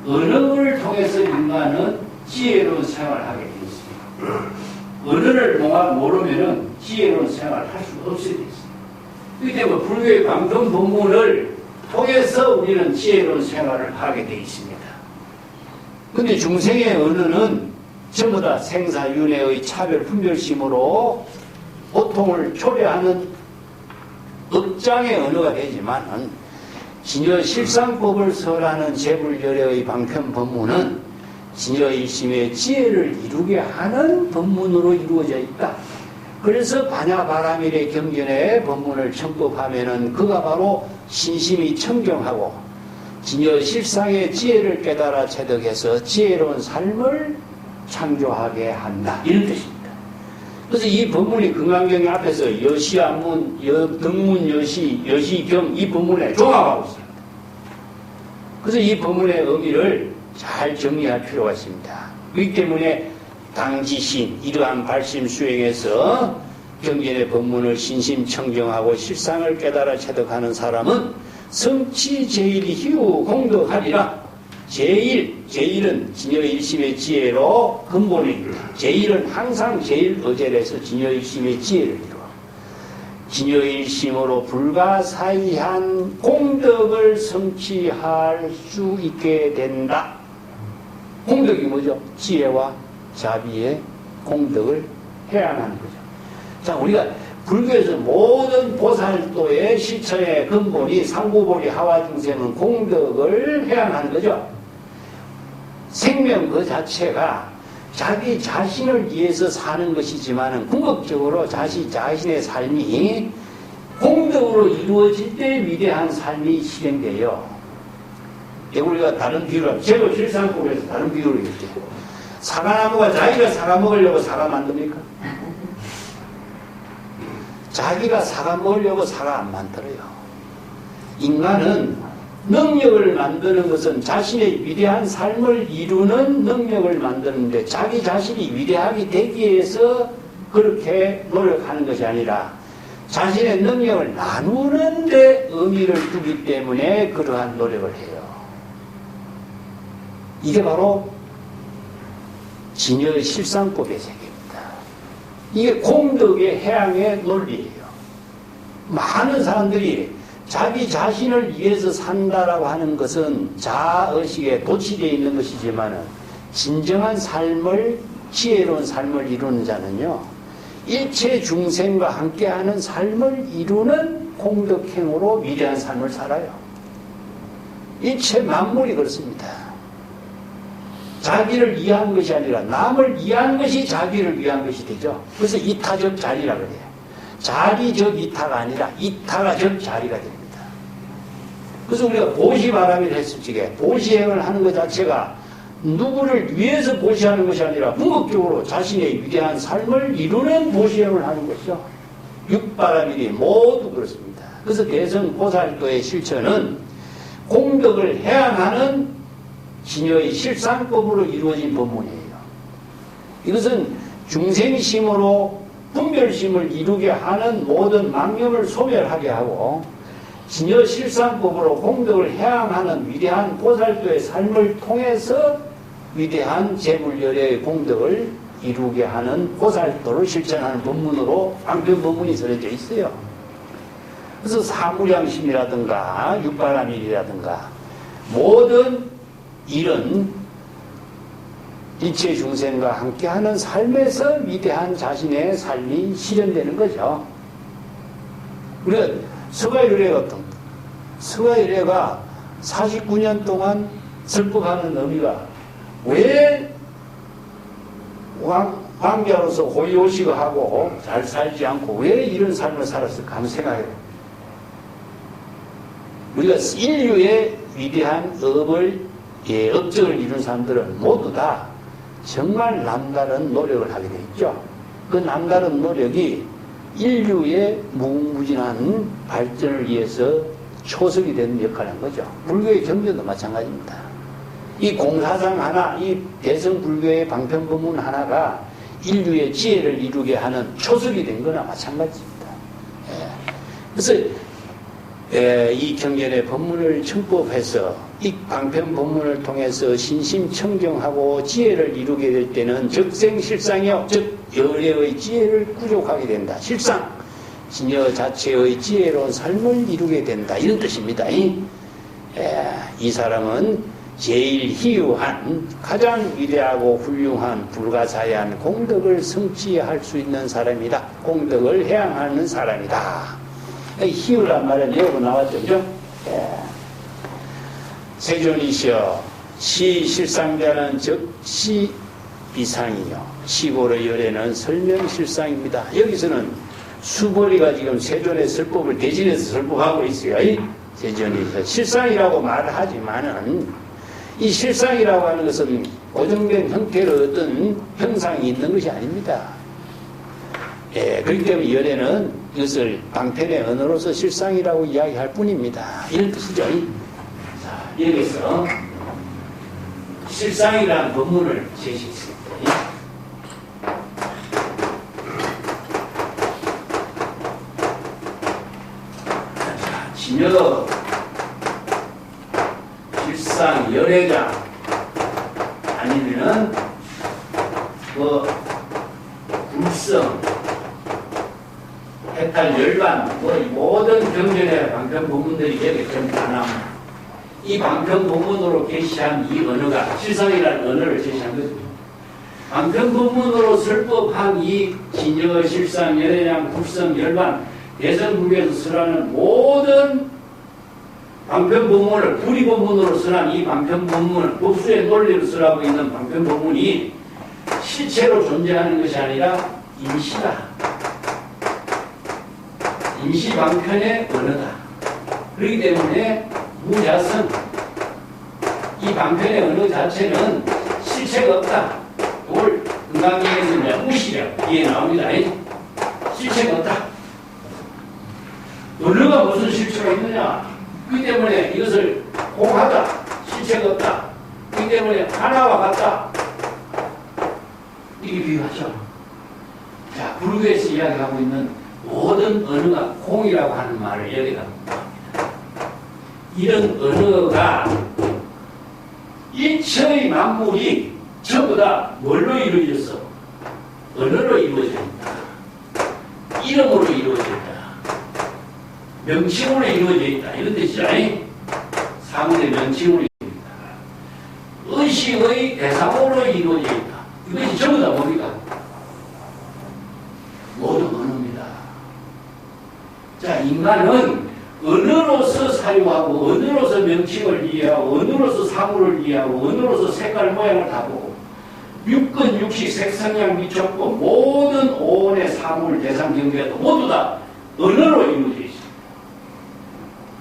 A: 언어를 통해서 인간은 지혜로운 생활을 하게 되어 있습니다. 언어를 모르면 지혜로운 생활을 할 수가 없게 되어 있습니다. 그렇기 때문에 불교의 방편 본문을 통해서 우리는 지혜로운 생활을 하게 되어 있습니다. 그런데 중생의 언어는 전부 다 생사윤회의 차별 분별심으로 고통을 초래하는 억장의 언어가 되지만 진여실상법을 설하는 제불열애의 방편 법문은 진여일심의 지혜를 이루게 하는 법문으로 이루어져 있다. 그래서 반야바라밀의 경전의 법문을 청법하면은 그가 바로 신심이 청정하고 진여실상의 지혜를 깨달아 체득해서 지혜로운 삶을 창조하게 한다. 이런 뜻입니다. 그래서 이 법문이 금강경 앞에서 여시안문, 등문 여시, 여시경 이 법문에 종합하고 있습니다. 그래서 이 법문의 의미를 잘 정리할 필요가 있습니다. 그렇기 때문에 당지신 이러한 발심 수행에서 경전의 법문을 신심청정하고 실상을 깨달아 체득하는 사람은 성취 제일이 희우 공덕하리라. 제일은 진여일심의 지혜로 근본입니다. 제일은 항상 제일 어제에서 진여일심의 지혜를 이루어 진여일심으로 불가사의한 공덕을 성취할 수 있게 된다. 공덕이 뭐죠? 지혜와 자비의 공덕을 해양하는 거죠. 자, 우리가 불교에서 모든 보살도의 실천의 근본이 상구보리 하와중생은 공덕을 해양하는 거죠. 생명 그 자체가 자기 자신을 위해서 사는 것이지만 궁극적으로 자신의 삶이 공덕으로 이루어질 때 위대한 삶이 실행돼요. 우리가 다른 비유를 제법 실상법에서 다른 비유를 이렇게 사과나무가 자기가 사과 먹으려고 사과 만듭니까? 자기가 사과 먹으려고 사과 안 만들어요. 인간은 능력을 만드는 것은 자신의 위대한 삶을 이루는 능력을 만드는데 자기 자신이 위대하게 되기 위해서 그렇게 노력하는 것이 아니라 자신의 능력을 나누는 데 의미를 두기 때문에 그러한 노력을 해요. 이게 바로 진여실상법의 세계입니다. 이게 공덕의 해양의 논리예요. 많은 사람들이 자기 자신을 위해서 산다라고 하는 것은 자의식에 도취되어 있는 것이지만 진정한 삶을, 지혜로운 삶을 이루는 자는요, 일체 중생과 함께하는 삶을 이루는 공덕행으로 위대한 삶을 살아요. 일체 만물이 그렇습니다. 자기를 위한 것이 아니라 남을 위한 것이 자기를 위한 것이 되죠. 그래서 이타적 자리라 그래요. 자리적 이타가 아니라 이타가 적 자리가 됩니다. 그래서 우리가 보시바람이라 했을 적에 보시행을 하는 것 자체가 누구를 위해서 보시하는 것이 아니라 궁극적으로 자신의 위대한 삶을 이루는 보시행을 하는 것이죠. 육바라밀이 모두 그렇습니다. 그래서 대승보살도의 실천은 공덕을 해양하는 진여의 실상법으로 이루어진 법문이에요. 이것은 중생심으로 분별심을 이루게 하는 모든 망념을 소멸하게 하고 진여 실상법으로 공덕을 해양하는 위대한 보살도의 삶을 통해서 위대한 재물열의 공덕을 이루게 하는 보살도를 실천하는 법문으로 방편법문이 설해져 있어요. 그래서 사무량심이라든가 육바라밀이라든가 모든 이런 일체 중생과 함께하는 삶에서 위대한 자신의 삶이 실현되는 거죠. 우리가 서가유래가 어떤 서가유래가 49년 동안 설법하는 의미가 왜 왕자로서 호의호식하고 잘 살지 않고 왜 이런 삶을 살았을까 한번 생각해요. 우리가 인류의 위대한 업적을 이룬 사람들은 모두 다 정말 남다른 노력을 하게 돼 있죠. 그 남다른 노력이 인류의 무궁무진한 발전을 위해서 초석이 되는 역할을 한 거죠. 불교의 경전도 마찬가지입니다. 이 공사상 하나, 이 대승불교의 방편법문 하나가 인류의 지혜를 이루게 하는 초석이 된 거나 마찬가지입니다. 그래서 이 경전의 법문을 청법해서 이 방편법문을 통해서 신심청정하고 지혜를 이루게 될 때는 적생실상이요, 즉 열애의 지혜를 구족하게 된다. 실상, 진여 자체의 지혜로운 삶을 이루게 된다. 이런 뜻입니다. 이 사람은 제일 희유한 가장 위대하고 훌륭한 불가사의한 공덕을 성취할 수 있는 사람이다. 공덕을 해양하는 사람이다. 희유란 말은 여러 번 나왔죠. 그죠? 세존이시여 시실상자는 즉 시이상이요 시고의 열애는 설명실상입니다. 여기서는 수보리가 지금 세존의 설법을 대신해서 설법하고 있어요. 세존이시여 실상이라고 말을 하지만은 이 실상이라고 하는 것은 고정된 형태로 어떤 형상이 있는 것이 아닙니다. 그렇기 때문에 열애는 이것을 방편의 언어로서 실상이라고 이야기할 뿐입니다. 이런 뜻이죠. 자, 여기서 실상이라는 법문을 제시했습니다. 자, 진여 실상 열애자 아니면은 불성 해탈 열반 모든 경전의 방편 본문들이 여기 전부 다 나옵니다. 이 방편 본문으로 게시한 이 언어가 실상이라는 언어를 제시한 거죠. 방편 본문으로 설법한 이 진여 실상 열애장 불성 열반 대성불교에서 설하는 모든 방편 본문을 불의 본문으로 설한 이 방편 본문을 법수의 논리로 설하고 있는 방편 본문이 실체로 존재하는 것이 아니라 임시다. 임시 방편의 언어다. 그렇기 때문에 무자성 이 방편의 언어 자체는 실체가 없다. 이걸 금강경에서 무시력 뒤에 나옵니다. 실체가 없다. 언어가 무슨 실체가 있느냐? 그렇기 때문에 이것을 공하다. 실체가 없다. 그렇기 때문에 하나와 같다. 이게 비유하죠. 자, 불교에서 이야기하고 있는 모든 언어가 공이라고 하는 말을 여기다 합니다. 이런 언어가 일체의 만물이 전부 다 뭘로 이루어졌어? 언어로 이루어진다. 이름으로 이루어진다. 명칭으로 이루어져 있다. 이런 뜻이죠. 사물의 명칭으로 이루어져 있다. 의식의 대상으로 이루어져 있다. 이것이 전부 다 뭡니까? 모든 언어입니다. 자, 인간은 언어로서 사용하고, 언어로서 명칭을 이해하고, 언어로서 사물을 이해하고, 언어로서 색깔 모양을 다 보고, 육근, 육식, 색성향, 미촉고 모든 오온의 사물, 대상, 경계도 모두 다 언어로 이루어져 있습니다.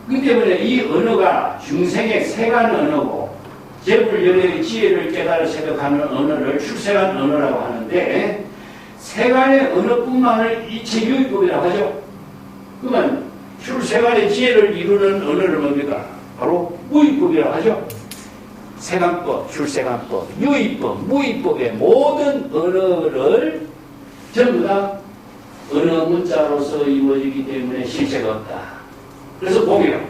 A: 그렇기 때문에 이 언어가 중생의 세간 언어고, 재불열의 지혜를 깨달아 체득하는 언어를 출세간 언어라고 하는데, 세간의 언어뿐만을 이체유의법이라고 하죠. 그러면 출세간의 지혜를 이루는 언어를 뭡니까? 바로 무의법이라고 하죠. 세간법, 출세간법, 유의법, 무의법의 모든 언어를 전부 다 언어 문자로서 이루어지기 때문에 실체가 없다. 그래서 보면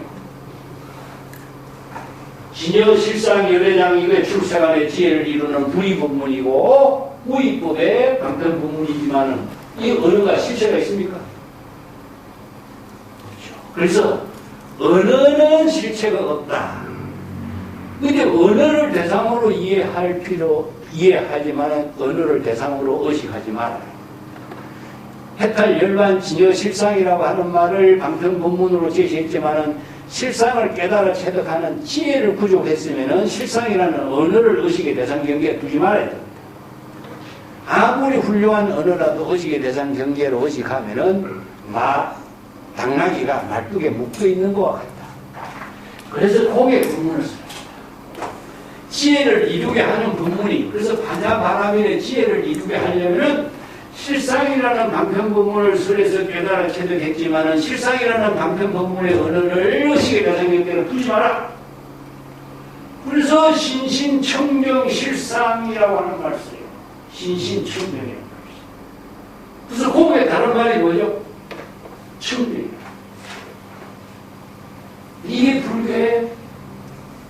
A: 진여 실상 열애장 이외 출세간의 지혜를 이루는 불의법문이고 무의법의 방편법문이지만은 이 언어가 실체가 있습니까? 그래서 언어는 실체가 없다. 근데 언어를 대상으로 이해하지만 언어를 대상으로 의식하지 말아요. 해탈 열반 진여 실상이라고 하는 말을 방편본문으로 제시했지만은 실상을 깨달아 체득하는 지혜를 부족했으면은 실상이라는 언어를 의식의 대상 경계에 두지 말아야 됩니다. 아무리 훌륭한 언어라도 의식의 대상 경계로 의식하면은 당나귀가 말뚝에 묶여 있는 것과 같다. 그래서 공의 본문을 써요. 지혜를 이루게 하는 본문이, 그래서 반야바라밀의 지혜를 이루게 하려면은 실상이라는 방편본문을 설해서 깨달아 체득했지만은 실상이라는 방편본문의 언어를 의식의 대상 경계로 두지 마라. 그래서 신신청정 실상이라고 하는 말을 써요. 신신청정이라는 말을 써요. 그래서 공의 다른 말이 뭐죠? 청정이에요. 이게 불교의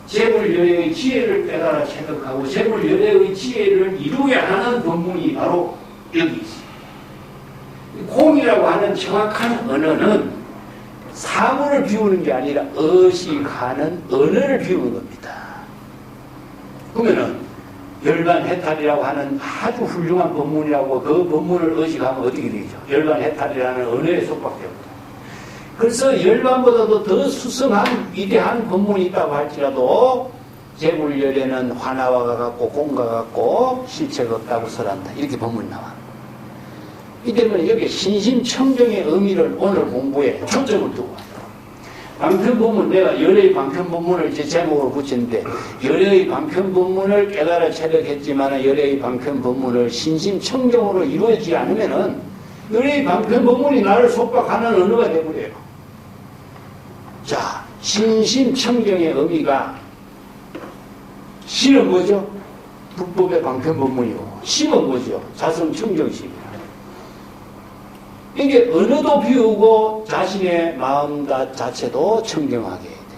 A: 재불열애의 지혜를 깨달아 체득하고 재불열애의 지혜를 이루게 하는 본문이 바로 여기 있어요. 공이라고 하는 정확한 언어는 사물을 비우는 게 아니라 의식하는 언어를 비우는 겁니다. 그러면은 열반해탈이라고 하는 아주 훌륭한 법문이라고 그 법문을 의식하면 어떻게 되죠? 열반해탈이라는 언어에 속박됩니다. 그래서 열반보다도 더 수성한 위대한 법문이 있다고 할지라도 재불열에는 화나와 같고 공과 같고 실체가 없다고 설한다. 이렇게 법문이 나와. 이 때문에 여기 신심청정의 의미를 오늘 공부에 초점을 두고 왔다. 방편법문, 내가 열의 방편법문을 제 제목으로 붙였는데 열의 방편법문을 깨달아 체득했지만 열의 방편법문을 신심청정으로 이루어지지 않으면은 열의 방편법문이 나를 속박하는 언어가 되버려요. 자, 신심청정의 의미가 신은 뭐죠? 불법의 방편법문이고 심은 뭐죠? 자성청정심이라. 이게 언어도 비우고 자신의 마음 자체도 청정하게 해야 돼.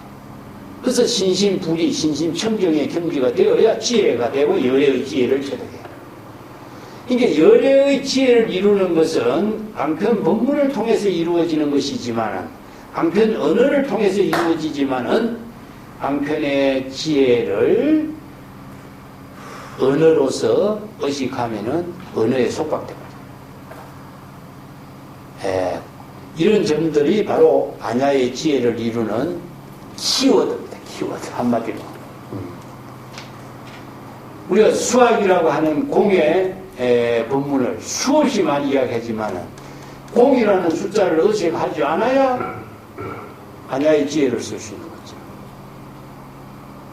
A: 그래서 신심불이, 신심청정의 경지가 되어야 지혜가 되고 열애의 지혜를 체득해. 이게 열애의 지혜를 이루는 것은 방편 법문을 통해서 이루어지는 것이지만, 방편 언어를 통해서 이루어지지만은 방편의 지혜를 언어로서 의식하면은 언어에 속박됩니다. 이런 점들이 바로 반야의 지혜를 이루는 키워드입니다. 키워드 한마디로. 우리가 수학이라고 하는 공의 본문을 수없이 많이 이야기하지만은 공이라는 숫자를 의식하지 않아야 반야의 지혜를 쓸 수 있는 거죠.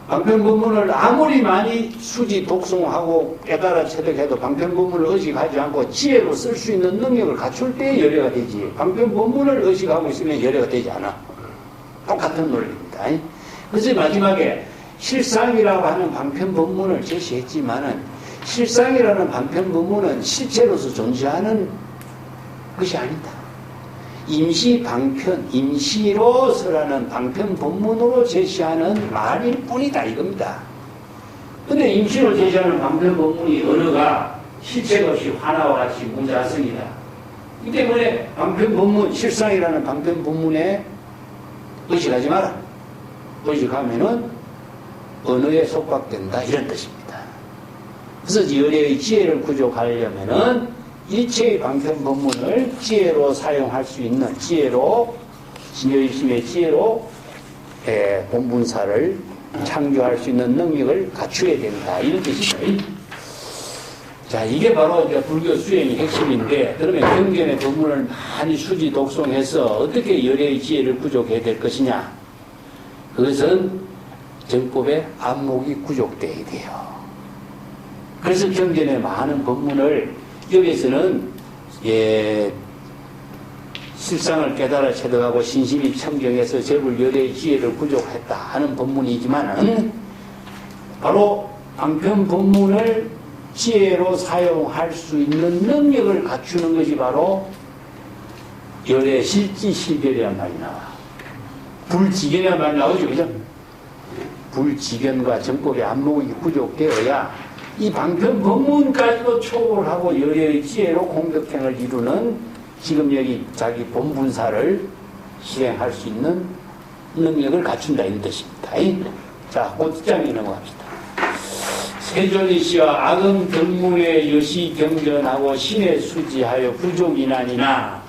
A: 방편본문을 아무리 많이 수지 독송하고 깨달아 체득해도 방편본문을 의식하지 않고 지혜로 쓸 수 있는 능력을 갖출 때 열애가 되지, 방편본문을 의식하고 있으면 열애가 되지 않아. 똑같은 논리입니다. 그래서 마지막에 실상이라고 하는 방편본문을 제시했지만은 실상이라는 방편본문은 실체로서 존재하는 것이 아니다. 임시 방편, 임시로서라는 방편 본문으로 제시하는 말일 뿐이다 이겁니다. 근데 임시로 제시하는 방편 본문이 언어가 실체가 없이 하나와 같이 문자성이다. 이 때문에 방편 본문, 실상이라는 방편 본문에 의식하지 마라. 의식하면은 언어에 속박된다 이런 뜻입니다. 그래서 열애의 지혜를 구족하려면은 일체의 방편 법문을 지혜로 사용할 수 있는 지혜로 진여일심의 지혜로 본분사를 창조할 수 있는 능력을 갖추어야 된다 이런 뜻이죠. 자, 이게 바로 이제 불교 수행의 핵심인데, 그러면 경전의 법문을 많이 수지 독송해서 어떻게 열애의 지혜를 구족해야 될 것이냐? 그것은 정법의 안목이 구족돼야 돼요. 그래서 경전의 많은 법문을 여기에서는 실상을 깨달아 체득하고 신심이 청정해서 제불 열애의 지혜를 구족했다 하는 법문이지만은 바로 방편 법문을 지혜로 사용할 수 있는 능력을 갖추는 것이 바로 열애 실지실결이란 말이 나와. 불지견이란 말이 나오죠, 그죠? 불지견과 정법의 안목이 구족되어야 이 방편 법문까지도 초월하고 열애의 지혜로 공덕행을 이루는 지금 여기 자기 본분사를 실행할 수 있는 능력을 갖춘다 이런 뜻입니다. 자, 곧장에 넘어갑시다. 세존이 씨와 악음 등문의 여시 경전하고 신의 수지하여 부족이나니나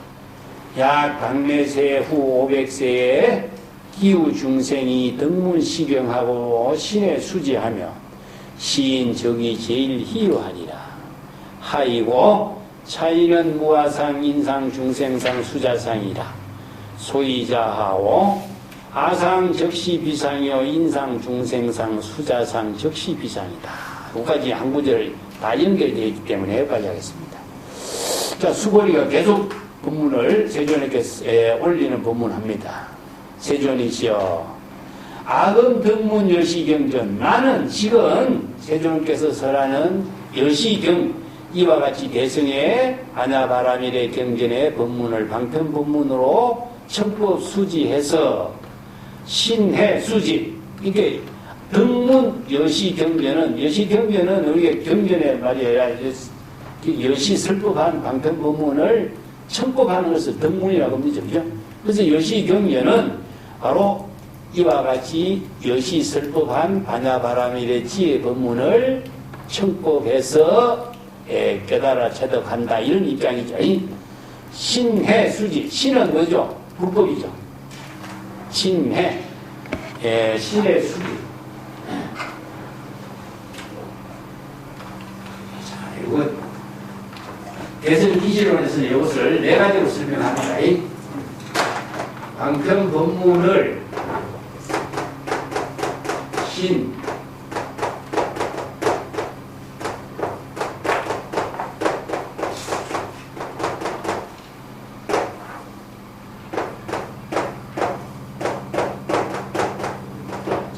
A: 약 박매세 후 500세에 기후 중생이 등문 시경하고 신의 수지하며 시인 적이 제일 희유하니라. 하이고 차이는 무아상 인상 중생상 수자상이라. 소이자하오 아상 적시 비상이요 인상 중생상 수자상 적시 비상이다. 여기까지 한 구절 다 연결되어 있기 때문에 빨리 하겠습니다. 자, 수고리가 계속 법문을 세존에게 올리는 법문합니다. 세존이시여 악음 등문 여시경전 나는 지금 세존께서 설하는 여시경 이와 같이 대승의 아나바라밀의 경전의 법문을 방편 법문으로 청법 수지해서 신해 수지 이게 등문 여시경전은 우리가 경전에 말이야 여시 설법한 방편 법문을 청법하는 것을 등문이라고 합니다. 그죠? 그래서 여시경전은 바로 이와 같이 여시 설법한 반야바라밀의 지혜 법문을 청법해서 깨달아 체득한다 이런 입장이죠. 신해 수지 신은 뭐죠? 불법이죠. 신해 신의 수지. 자, 이거 대선 기시론에서는 이것을 네 가지로 설명합니다. 방편 법문을 신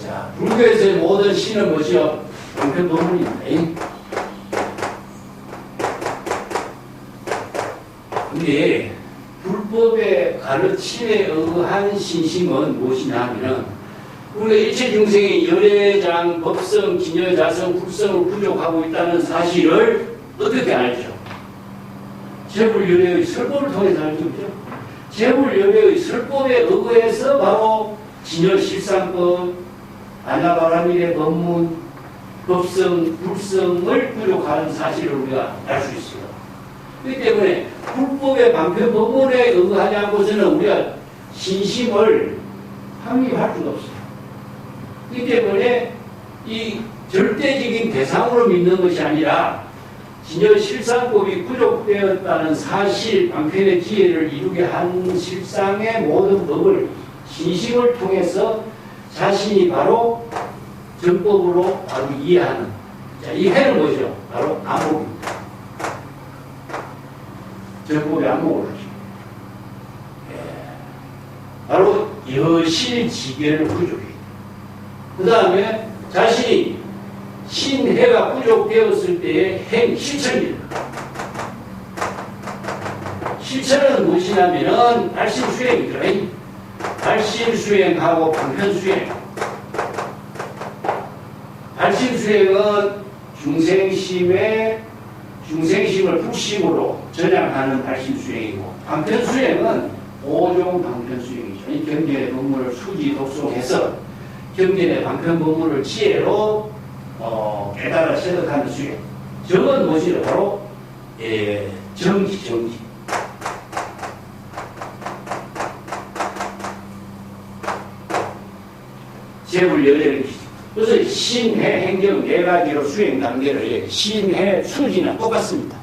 A: 자, 불교에서의 모든 신은 뭐죠? 방편 법문입니다. 근데 불법의 가르침에 의한 신심은 무엇이냐 하면은 우리가 일체 중생이 열애장, 법성, 기녀, 자성, 국성을 부족하고 있다는 사실을 어떻게 알죠? 제불열애의 설법을 통해서 알죠. 제불열애의 설법에 의거해서 바로 기녀 실상법, 아나바라밀의 법문, 법성, 불성을 부족한 사실을 우리가 알 수 있어요. 그렇기 때문에 불법의 방편 법문에 의하지 않고서는 우리가 신심을 확립할 수가 없어요. 그렇기 때문에 이 절대적인 대상으로 믿는 것이 아니라 진여 실상법이 부족되었다는 사실, 방편의 지혜를 이루게 한 실상의 모든 법을 신심을 통해서 자신이 바로 정법으로 바로 이해하는, 자, 이 해는 뭐죠? 바로 안목입니다. 정법의 안목을 하죠. 바로 여실지계를 부족해요. 그 다음에 자신이 신해가 부족되었을 때의 행, 실천입니다. 실천은 무엇이냐면은 발심수행이죠. 발심수행하고 방편수행. 발심수행은 중생심을 북심으로 전향하는 발심수행이고, 방편수행은 5종 방편 수행이죠. 이 경전의 법문을 수지 독송해서 경전의 방편 법문을 지혜로 깨달아 체득하는 수행. 저건 무엇이냐? 바로 정지. 재불열애를 그래서 신해 행정 네 가지로 수행 단계를 신해 수지는 똑같습니다.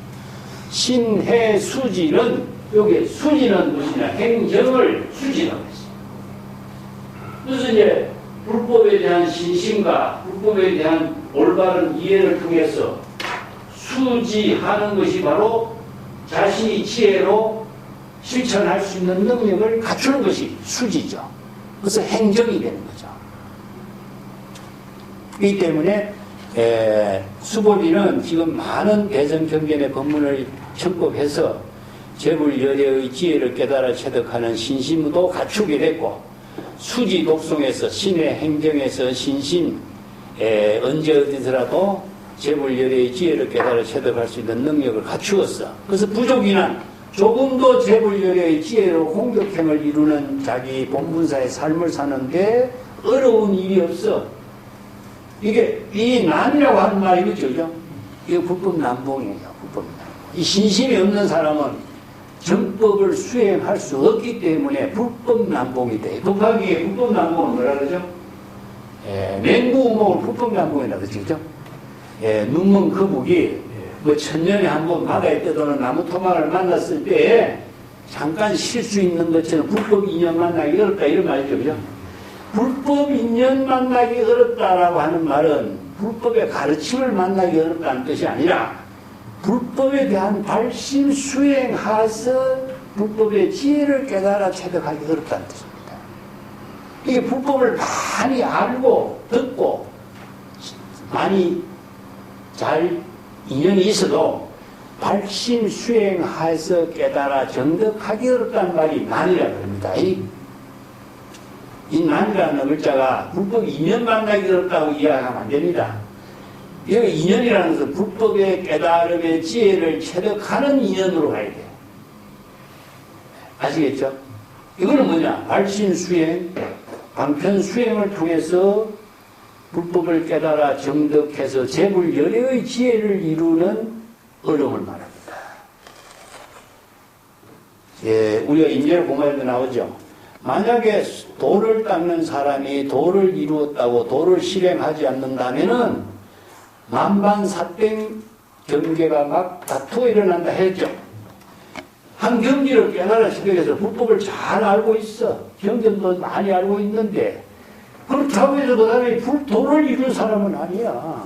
A: 신해 수지는 여기 수지는 무엇이냐? 행정을 수지라고 했어요. 그래서 이제 불법에 대한 신심과 불법에 대한 올바른 이해를 통해서 수지하는 것이 바로 자신이 지혜로 실천할 수 있는 능력을 갖추는 것이 수지죠. 그래서 행정이 되는 거죠. 이 때문에 수보리는 지금 많은 대성경전의 법문을 청법해서 재불열애의 지혜를 깨달아 체득하는 신심도 갖추게 됐고, 수지 독송에서 신의 행정에서 신심 언제 어디서라도 재불열애의 지혜를 깨달아 체득할 수 있는 능력을 갖추었어. 그래서 부족이나 조금도 재불열애의 지혜로 공덕행을 이루는 자기 본분사의 삶을 사는데 어려운 일이 없어. 이게 이 난이라고 하는 말이 그죠? 이게 불법난봉이에요. 불법난봉. 이 신심이 없는 사람은 정법을 수행할 수 없기 때문에 불법난봉이 돼. 독학기에 불법난봉은 뭐라 그러죠? 맹구우목을 불법난봉이라고 그러죠? 눈먼 거북이 뭐 천년에 한 번 바다에 떠도는 나무 토막을 만났을 때 잠깐 쉴 수 있는 것처럼 불법 인연 만나기 어렵다 이런 말이죠. 그죠? 불법 인연 만나기 어렵다라고 하는 말은 불법의 가르침을 만나기 어렵다는 뜻이 아니라 불법에 대한 발심 수행하서 불법의 지혜를 깨달아 체득하기 어렵다는 뜻입니다. 이게 불법을 많이 알고 듣고 많이 잘 인연이 있어도 발심 수행해서 깨달아 정득하기 어렵다는 말이 난이라고 합니다. 이 난이라는 글자가 불법 인연 만나기 어렵다고 이해하면 안 됩니다. 여기 인연이라는 것은 불법의 깨달음의 지혜를 체득하는 인연으로 가야 돼요. 아시겠죠? 이거는 뭐냐? 발심 수행, 방편 수행을 통해서 불법을 깨달아 정득해서 재불열애의 지혜를 이루는 어려움을 말합니다. 우리가 인재를 공부할 때 나오죠. 만약에 도를 닦는 사람이 도를 이루었다고 도를 실행하지 않는다면은 만반사땡 경계가 막 다투어 일어난다 했죠. 한 경지를 깨달아 체득해서 불법을 잘 알고 있어. 경전도 많이 알고 있는데 그렇다고 해서 그 사람이 도를 이룬 사람은 아니야.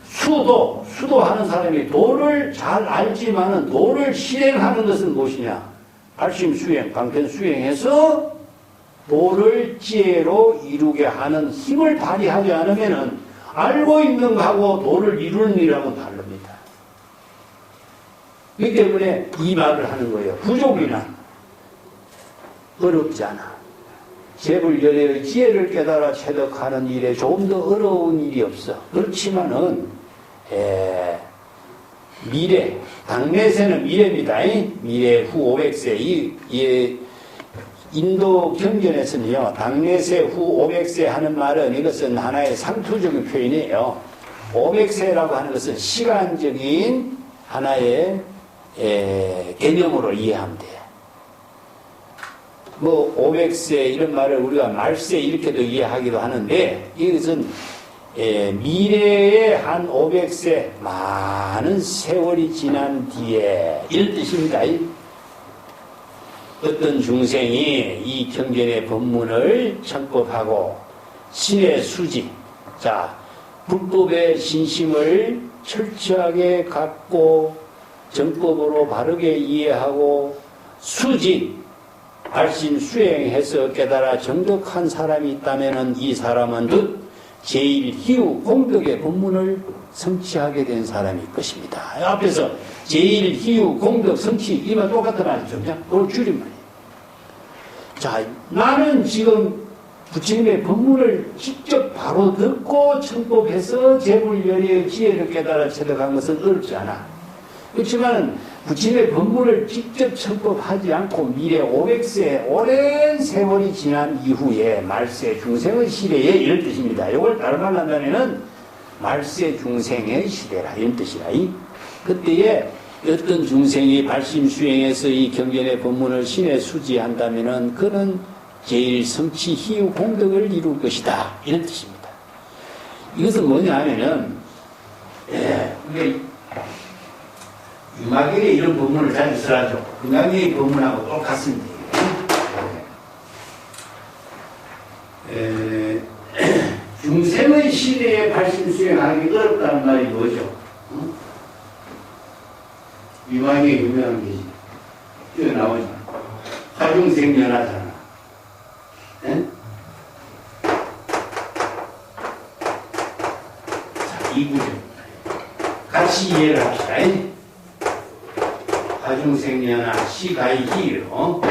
A: 수도하는 사람이 도를 잘 알지만은 도를 실행하는 것은 무엇이냐? 발심 수행, 방편 수행해서 도를 지혜로 이루게 하는 힘을 발휘하지 않으면은 알고 있는 거하고 도를 이루는 일하고는 다릅니다. 그렇기 때문에 이 말을 하는 거예요. 부족이나 어렵지 않아. 재불열애의 지혜를 깨달아 체득하는 일에 조금 더 어려운 일이 없어. 그렇지만은 미래, 당내세는 미래입니다. 미래 후 500세. 인도 경전에서는요, 당내세 후 500세 하는 말은 이것은 하나의 상투적인 표현이에요. 500세라고 하는 것은 시간적인 하나의 개념으로 이해하면 돼요. 뭐 500세 이런 말을 우리가 말세 이렇게도 이해하기도 하는데 이것은 미래의 한 500세 많은 세월이 지난 뒤에 이런 뜻입니다. 어떤 중생이 이 경전의 법문을 청법하고 신의 수지, 자 불법의 신심을 철저하게 갖고 정법으로 바르게 이해하고 수지, 발심 수행해서 깨달아 정득한 사람이 있다면 이 사람은 제1희우 공덕의 법문을 성취하게 된 사람일 것입니다. 앞에서 제1희우 공덕 성취 이만 똑같은 말이죠. 그냥 그걸 줄임말이에요. 자, 나는 지금 부처님의 법문을 직접 바로 듣고 청법해서 재불열애의 지혜를 깨달아 체득한 것은 어렵지 않아. 그렇지만 부친의 법문을 직접 청법하지 않고 미래 500세 오랜 세월이 지난 이후에 말세 중생의 시대에 이런 뜻입니다. 이걸 다른 말로 한다면은 말세 중생의 시대라 이런 뜻이라. 그때에 어떤 중생이 발심수행해서 이 경전의 법문을 신에 수지한다면은 그는 제일 성취 희유 공덕을 이룰 것이다 이런 뜻입니다. 이것은 뭐냐 하면은 유마경에 이런 법문을 자주 쓰라죠. 금강경의 법문하고 똑같습니다. 중생의 시대에 발심수행하기 어렵다는 말이 뭐죠? 유마경에 유명한 게 뛰어나오죠. 화중생연하잖아. 네? 자, 이 구조 같이 이해를 합시다. 화중생연하 시가이히요.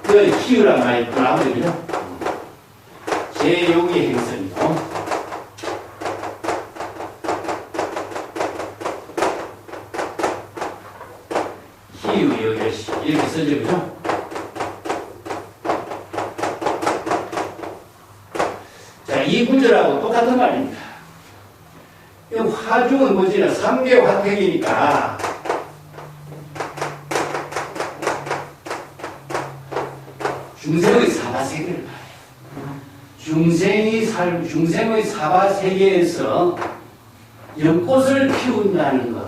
A: 그 희유란 말이 또 나오거든요. 제6의 행선이요. 희유 여결시 이렇게 써져 그죠? 자, 이 구절하고 똑같은 말입니다. 화중은 뭐지나 3개 화택이니까 중생의 사바세계를 중생의 사바세계에서 연꽃을 피운다는 것,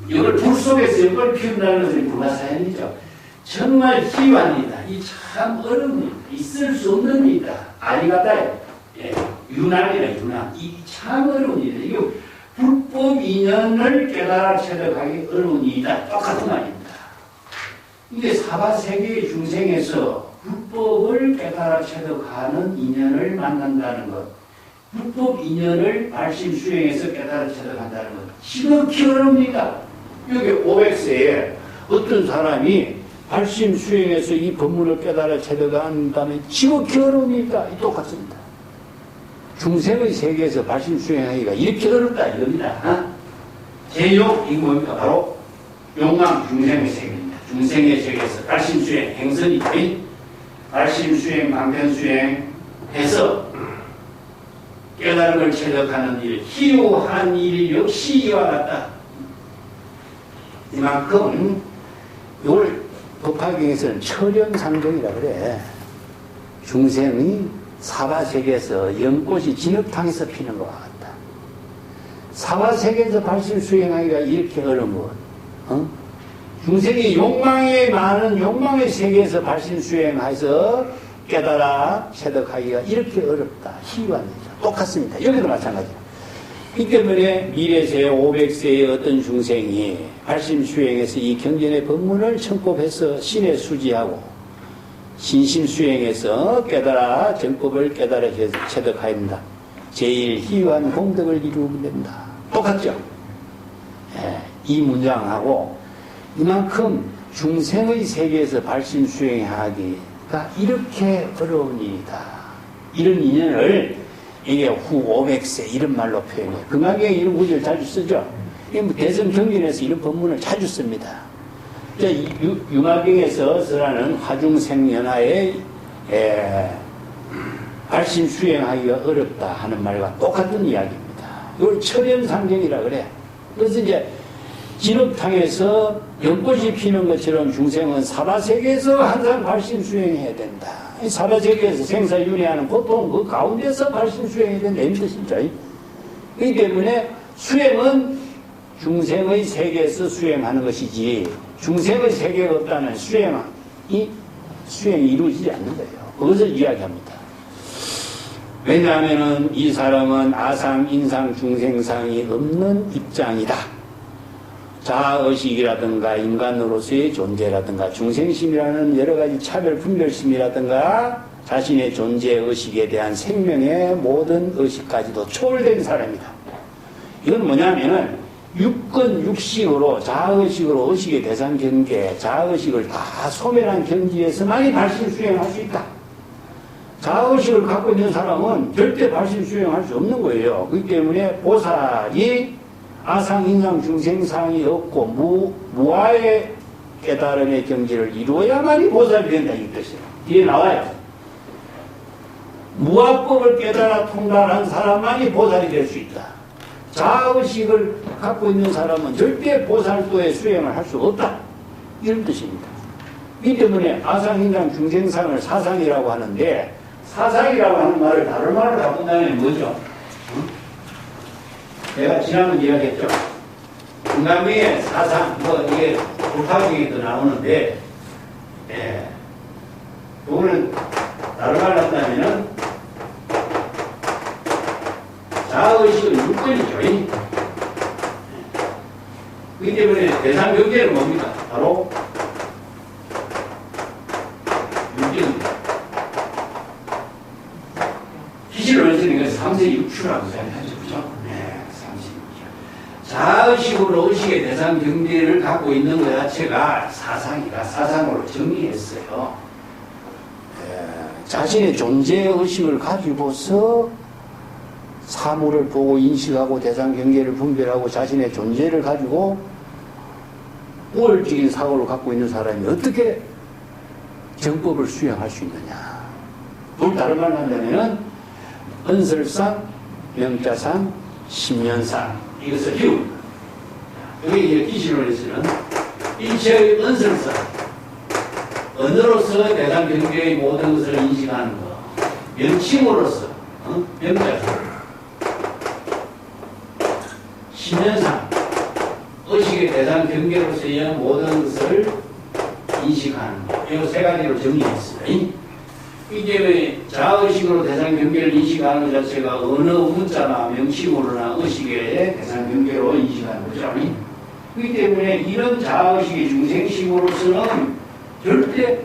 A: 이걸 불 속에서 연꽃을 피운다는 것은 불가사연이죠. 정말 희한이다. 이 참 어렵니다. 있을 수 없는 일이다. 아리가다요. 유난이라 유난. 이 참 어려운 일이다. 이거 불법 인연을 깨달아 체득하기 어려운 일이다. 똑같은 말입니다. 이게 사바세계의 중생에서 불법을 깨달아 체득하는 인연을 만난다는 것, 불법 인연을 발심수행해서 깨달아 체득한다는 것, 지극히 어렵니다. 여기 500세에 어떤 사람이 발심수행해서 이 법문을 깨달아 체득한다면 지극히 어려우니까 똑같습니다. 중생의 세계에서 발심수행하기가 이렇게 어렵다 이겁니다. 제욕 이거 뭡니까? 바로 용왕 중생의 세계입니다. 중생의 세계에서 발심수행 행선이 발심수행 방편수행 해서 깨달음을 체득하는 일, 희유한 일 역시 이와 같다. 이만큼 이걸 법화경에서는 철연상정이라 그래. 중생의 사바세계에서 연꽃이 진흙탕에서 피는 것과 같다. 사바세계에서 발심수행하기가 이렇게 어려운 것. 중생이 욕망에 많은 욕망의 세계에서 발심수행해서 깨달아 체득하기가 이렇게 어렵다. 희한이죠. 똑같습니다. 여기도 마찬가지입니다. 이 때문에 미래세 500세의 어떤 중생이 발심수행해서 이 경전의 법문을 청법해서 신에 수지하고 신심수행해서 깨달아 정법을 깨달아 체득하야 된다. 제일 희유한 공덕을 이루면 된다. 똑같죠? 이 문장하고 이만큼 중생의 세계에서 발심수행하기가 이렇게 어려운 일이다. 이런 인연을 이게 후 500세 이런 말로 표현해요. 금강경에 이런 구절 자주 쓰죠. 대성경전에서 이런 법문을 자주 씁니다. 유마경에서 쓰라는 화중생연하의 발심수행하기가 어렵다 하는 말과 똑같은 이야기입니다. 이걸 철연상정이라 그래. 그래서 이제 진흙탕에서 연꽃이 피는 것처럼 중생은 사바세계에서 항상 발심수행해야 된다. 사바세계에서 생사윤회하는 고통 그 가운데서 발심수행해야 된다. 이런 뜻이죠. 그렇기 때문에 수행은 중생의 세계에서 수행하는 것이지 중생의 세계가 없다면 수행이 이루어지지 않는 거예요. 그것을 이야기합니다. 왜냐하면 이 사람은 아상, 인상, 중생상이 없는 입장이다. 자아의식이라든가 인간으로서의 존재라든가 중생심이라는 여러 가지 차별 분별심이라든가 자신의 존재의식에 대한 생명의 모든 의식까지도 초월된 사람이다. 이건 뭐냐면은 육건 육식으로 자아의식으로 의식의 대상 경계 자아의식을 다 소멸한 경지에서만이 발심 수행할 수 있다.
B: 자아의식을 갖고 있는 사람은 절대 발심 수행할 수 없는 거예요. 그렇기 때문에 보살이 아상, 인상, 중생상이 없고 무아의 깨달음의 경지를 이루어야만이 보살이 된다 이 뜻이에요. 뒤에 나와요. 무아법을 깨달아 통달한 사람만이 보살이 될 수 있다. 자아의식을 갖고 있는 사람은 절대 보살도의 수행을 할 수 없다. 이런 뜻입니다. 이 때문에 아상, 인상, 중생상을 사상이라고 하는데, 사상이라고 하는 말을 다른 말을 바꾼다면 뭐죠? 내가 지난번 이야기했죠. 중간미의 사상, 이게 불파경에도 나오는데, 이거는 다른 말로 한다면은, 자아의식은 육권이죠. 그렇기 때문에 대상 경계는 뭡니까? 바로 육경입니다. 기질을 원수는 것은 3세 6추라고 생각하죠. 그죠? 네, 3세 6추. 자의식으로 의식의 대상 경계를 갖고 있는 것 자체가 사상이라 사상으로 정의했어요. 자신의 존재 의식을 가지고서 사물을 보고 인식하고 대상 경계를 분별하고 자신의 존재를 가지고 우월적인 사고를 갖고 있는 사람이 어떻게 정법을 수행할 수 있느냐. 또 다른 말로 한다면은 은설상, 명자상, 심연상 이것을 키웁니다. 여기 이제 기신론에서는 일체의 은설상, 언어로서 대상 경계의 모든 것을 인식하는 것, 명칭으로서 명자상, 심연상, 의식의 대상 경계로서의 모든 것을 인식하는 것. 이 세 가지로 정리했습니다. 이게 자의식으로 대상 경계를 인식하는 것 자체가 어느 문자나 명칭으로나 의식의 대상 경계로 인식하는 거죠. 그렇기 때문에 이런 자의식의 중생식으로서는 절대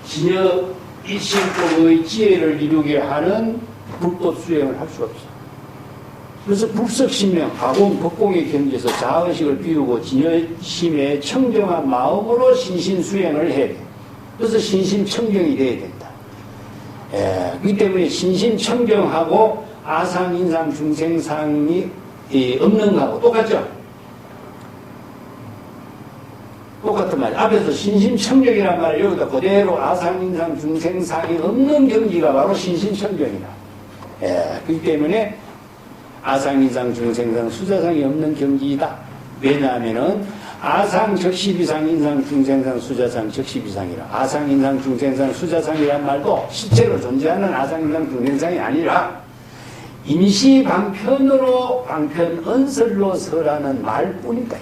B: 진여 일심법의 지혜를 이루게 하는 불법 수행을 할 수 없어. 그래서 불석신명, 가공, 법공의 경지에서 자의식을 비우고 진여심의 청정한 마음으로 신신수행을 해야 돼. 그래서 신심청정이 돼야 된다. 그렇기 때문에 신심청정하고 아상, 인상, 중생상이 없는 거하고 똑같죠? 똑같은 말. 앞에서 신심청정이란 말을 여기다 그대로 아상, 인상, 중생상이 없는 경지가 바로 신심청정이다. 그렇기 때문에 아상, 인상, 중생상, 수자상이 없는 경지이다. 왜냐하면은 아상, 적시비상, 인상, 중생상, 수자상, 적시비상이라. 아상, 인상, 중생상, 수자상이란 말도 실제로 존재하는 아상, 인상, 중생상이 아니라 임시 방편으로 방편 언설로 서라는 말뿐이다.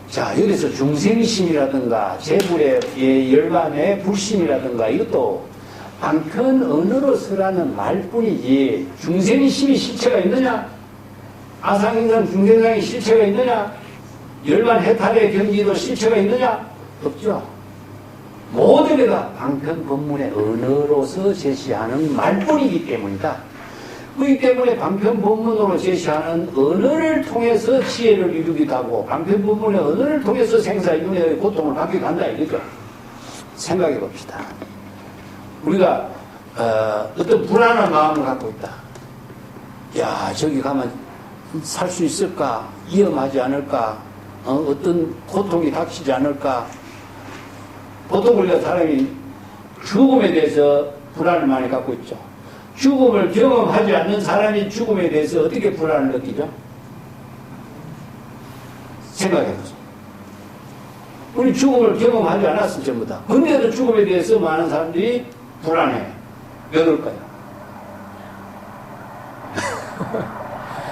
B: 자, 여기서 중생심이라든가 재불의 열반의 불심이라든가 이것도 방편 언어로 서라는 말뿐이지 중생심이 실체가 있느냐? 아상인상 중생상이 실체가 있느냐? 열반 해탈의 경지도 실체가 있느냐? 없죠. 모든 게가 방편 법문의 언어로서 제시하는 말뿐이기 때문이다. 그렇기 때문에 방편 법문으로 제시하는 언어를 통해서 지혜를 이루기도 하고 방편 법문의 언어를 통해서 생사윤회의 고통을 받기도 한다 이거죠. 생각해 봅시다. 우리가 어떤 불안한 마음을 갖고 있다. 야, 저기 가면 살 수 있을까? 위험하지 않을까? 어떤 고통이 닥치지 않을까? 보통 우리가 사람이 죽음에 대해서 불안을 많이 갖고 있죠. 죽음을 경험하지 않는 사람이 죽음에 대해서 어떻게 불안을 느끼죠? 생각해보세요. 우리 죽음을 경험하지 않았을 전부 다. 근데도 죽음에 대해서 많은 사람들이 불안해. 왜 그럴까요?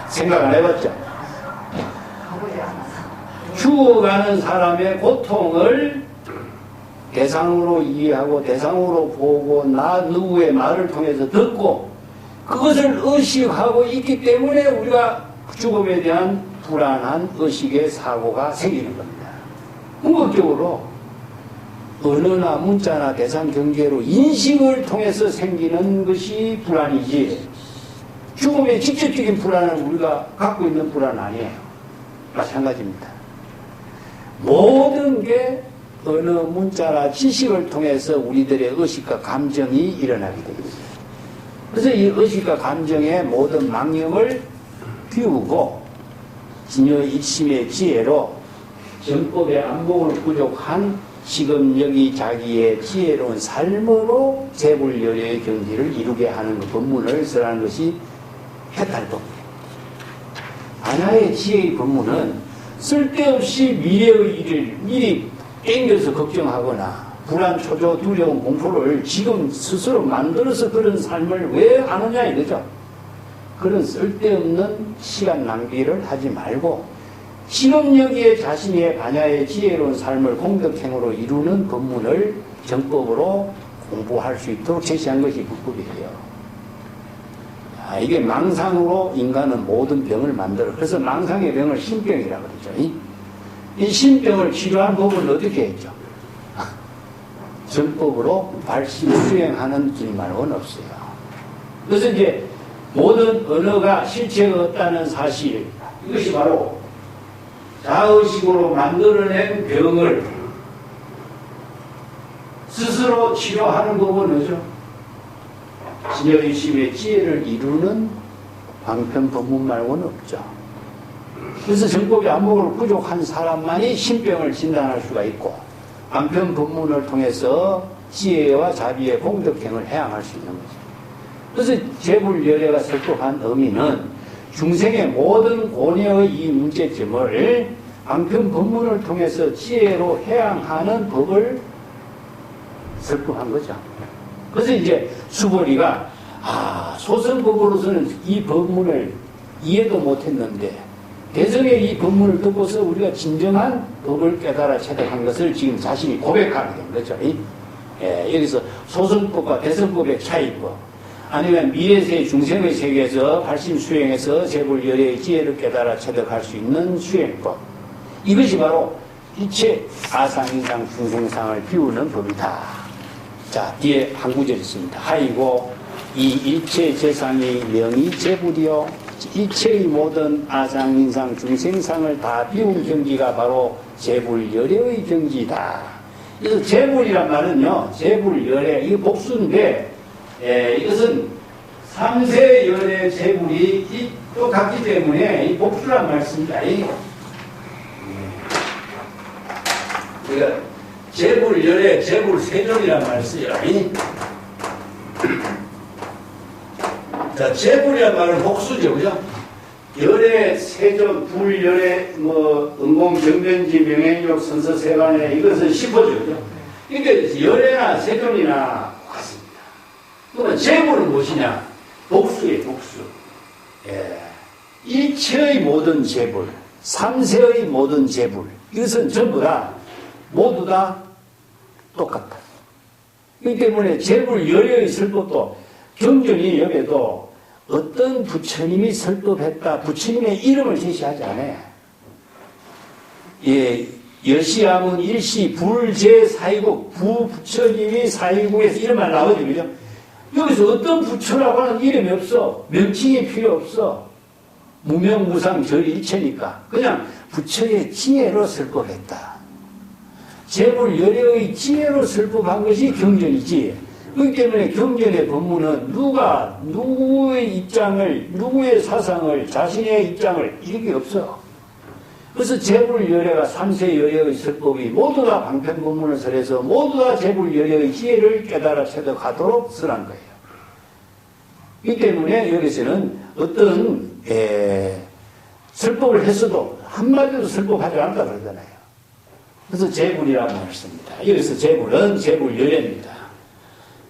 B: 생각 안 해봤죠? 죽어가는 사람의 고통을 대상으로 이해하고 대상으로 보고 나 누구의 말을 통해서 듣고 그것을 의식하고 있기 때문에 우리가 죽음에 대한 불안한 의식의 사고가 생기는 겁니다. 궁극적으로 언어나 문자나 대상 경계로 인식을 통해서 생기는 것이 불안이지 죽음의 직접적인 불안은 우리가 갖고 있는 불안은 아니에요. 마찬가지입니다. 모든 게 어느 문자나 지식을 통해서 우리들의 의식과 감정이 일어나게 되겠어요. 그래서 이 의식과 감정의 모든 망념을 비우고 진여 일심의 지혜로 정법의 안목을 부족한 지금 여기 자기의 지혜로운 삶으로 재불열의 경지를 이루게 하는 그 법문을 쓰라는 것이 해탈법문이에요. 반야의 지혜의 법문은 쓸데없이 미래의 일을 미리 땡겨서 걱정하거나 불안, 초조, 두려움, 공포를 지금 스스로 만들어서 그런 삶을 왜 하느냐 이거죠. 그런 쓸데없는 시간 낭비를 하지 말고 지금 여기에 자신의 반야의 지혜로운 삶을 공덕행으로 이루는 법문을 정법으로 공부할 수 있도록 제시한 것이 불법이에요. 이게 망상으로 인간은 모든 병을 만들어. 그래서 망상의 병을 신병이라고 그러죠. 이 신병을 치료한 법은 어떻게 했죠? 정법으로 발심 수행하는 길 말고는 없어요. 그래서 이제 모든 언어가 실체가 없다는 사실, 이것이 바로 자의식으로 만들어낸 병을 스스로 치료하는 법은 뭐죠? 진여의심의 지혜를 이루는 방편 법문 말고는 없죠. 그래서 정법의 안목을 부족한 사람만이 신병을 진단할 수가 있고 방편 법문을 통해서 지혜와 자비의 공덕행을 해양할 수 있는 거죠. 그래서 재불열애가 설법한 의미는 중생의 모든 고뇌의 이 문제점을 방편 법문을 통해서 지혜로 해양하는 법을 설법한 거죠. 그래서 이제 수보리가 소승법으로서는 이 법문을 이해도 못했는데 대성의 이 법문을 듣고서 우리가 진정한 법을 깨달아 체득한 것을 지금 자신이 고백하게 된 거죠. 여기서 소승법과 대성법의 차이고 아니면 미래세의 중생의 세계에서 발심 수행해서 재불열애의 지혜를 깨달아 체득할 수 있는 수행법, 이것이 바로 일체 아상인상 중생상을 비우는 법이다. 자, 뒤에 한 구절 있습니다. 하이고 이 일체 재상의 명이 재불이요 일체의 모든 아상인상 중생상을 다 비운 경지가 바로 재불열애의 경지다. 그래서 재불이란 말은요, 재불열애, 이게 복수인데 이것은 삼세열의 재불이 똑같기 때문에 이 복수란 말씀입니다. 그러니까 재불열의 재불세존이란 말을 써요. 자, 재불이란 말은 복수죠, 그죠? 열의 세존, 불열의 응공정변지, 명행력, 선서세관의 이것은 10호죠, 그죠? 그러니까 열애나 세존이나 같습니다. 그러면 재불은 무엇이냐? 복수예요, 복수. 일체의 모든 재불, 삼세의 모든 재불, 이것은 전부 다 모두 다 똑같다. 그렇기 때문에 재불 열애의 설법도 경전이 여기에도 어떤 부처님이 설법했다, 부처님의 이름을 제시하지 않아요. 여시야문 일시 불제 사이국, 부부처님이 사이국에서 이름만 나오죠, 그죠? 여기서 어떤 부처라고 하는 이름이 없어. 명칭이 필요 없어. 무명무상 절일체니까 그냥 부처의 지혜로 설법했다. 재불열애의 지혜로 설법한 것이 경전이지. 그렇기 때문에 경전의 법문은 누구의 입장을, 누구의 사상을, 자신의 입장을 이런 게 없어. 그래서 재불열애가 삼세열애의 설법이 모두 다 방편 법문을 설해서 모두 다 재불열애의 지혜를 깨달아 체득하도록 설한 거예요. 이 때문에 여기서는 어떤 설법을 했어도 한마디도 설법하지 않는다 그러잖아요. 그래서 재불이라고 했습니다. 여기서 재불은 재불열애입니다.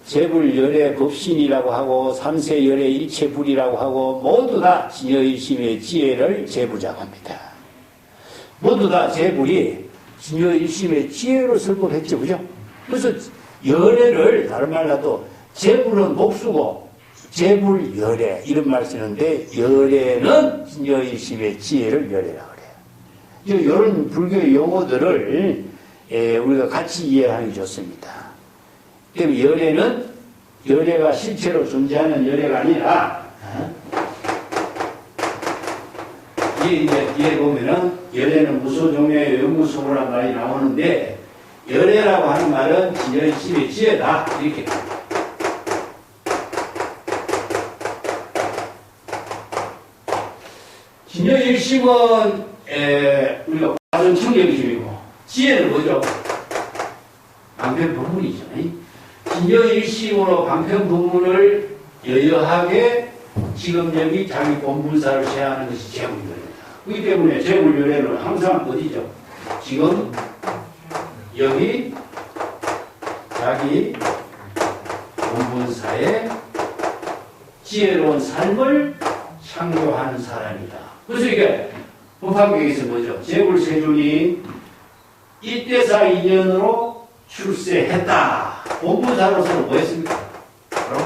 B: 재불열애 법신이라고 하고 삼세열애 일체불이라고 하고 모두 다 진여일심의 지혜를 재부자고 합니다. 모두 다 재불이 진여일심의 지혜로 설법했죠, 그죠? 그래서 열애를 다른 말로 해도 재불은 복수고 재불열애 이런 말 쓰는데 열애는 진여일심의 지혜를 열애라고 그래요. 이런 불교의 용어들을 우리가 같이 이해하는 게 좋습니다. 그럼 열애는 열애가 실체로 존재하는 열애가 아니라 뒤에 보면은 열애는 무소종의 영무소란 말이 나오는데 열애라고 하는 말은 진여일심의 지혜다. 이렇게. 진여일심은 우리가 가정청정심이고 지혜는 뭐죠? 방편법문이죠. 진여일심으로 방편법문을 여여하게 지금 여기 자기 본분사를 제하는 것이 재물열애다. 그렇기 때문에 재물열애는 항상 어디죠? 지금 여기 자기 본분사에 지혜로운 삶을 창조하는 사람이다. 그래서 이게 법화경에서 뭐죠? 재물세존이 이때사 인연으로 출세했다. 본분사로서는 뭐 했습니까? 바로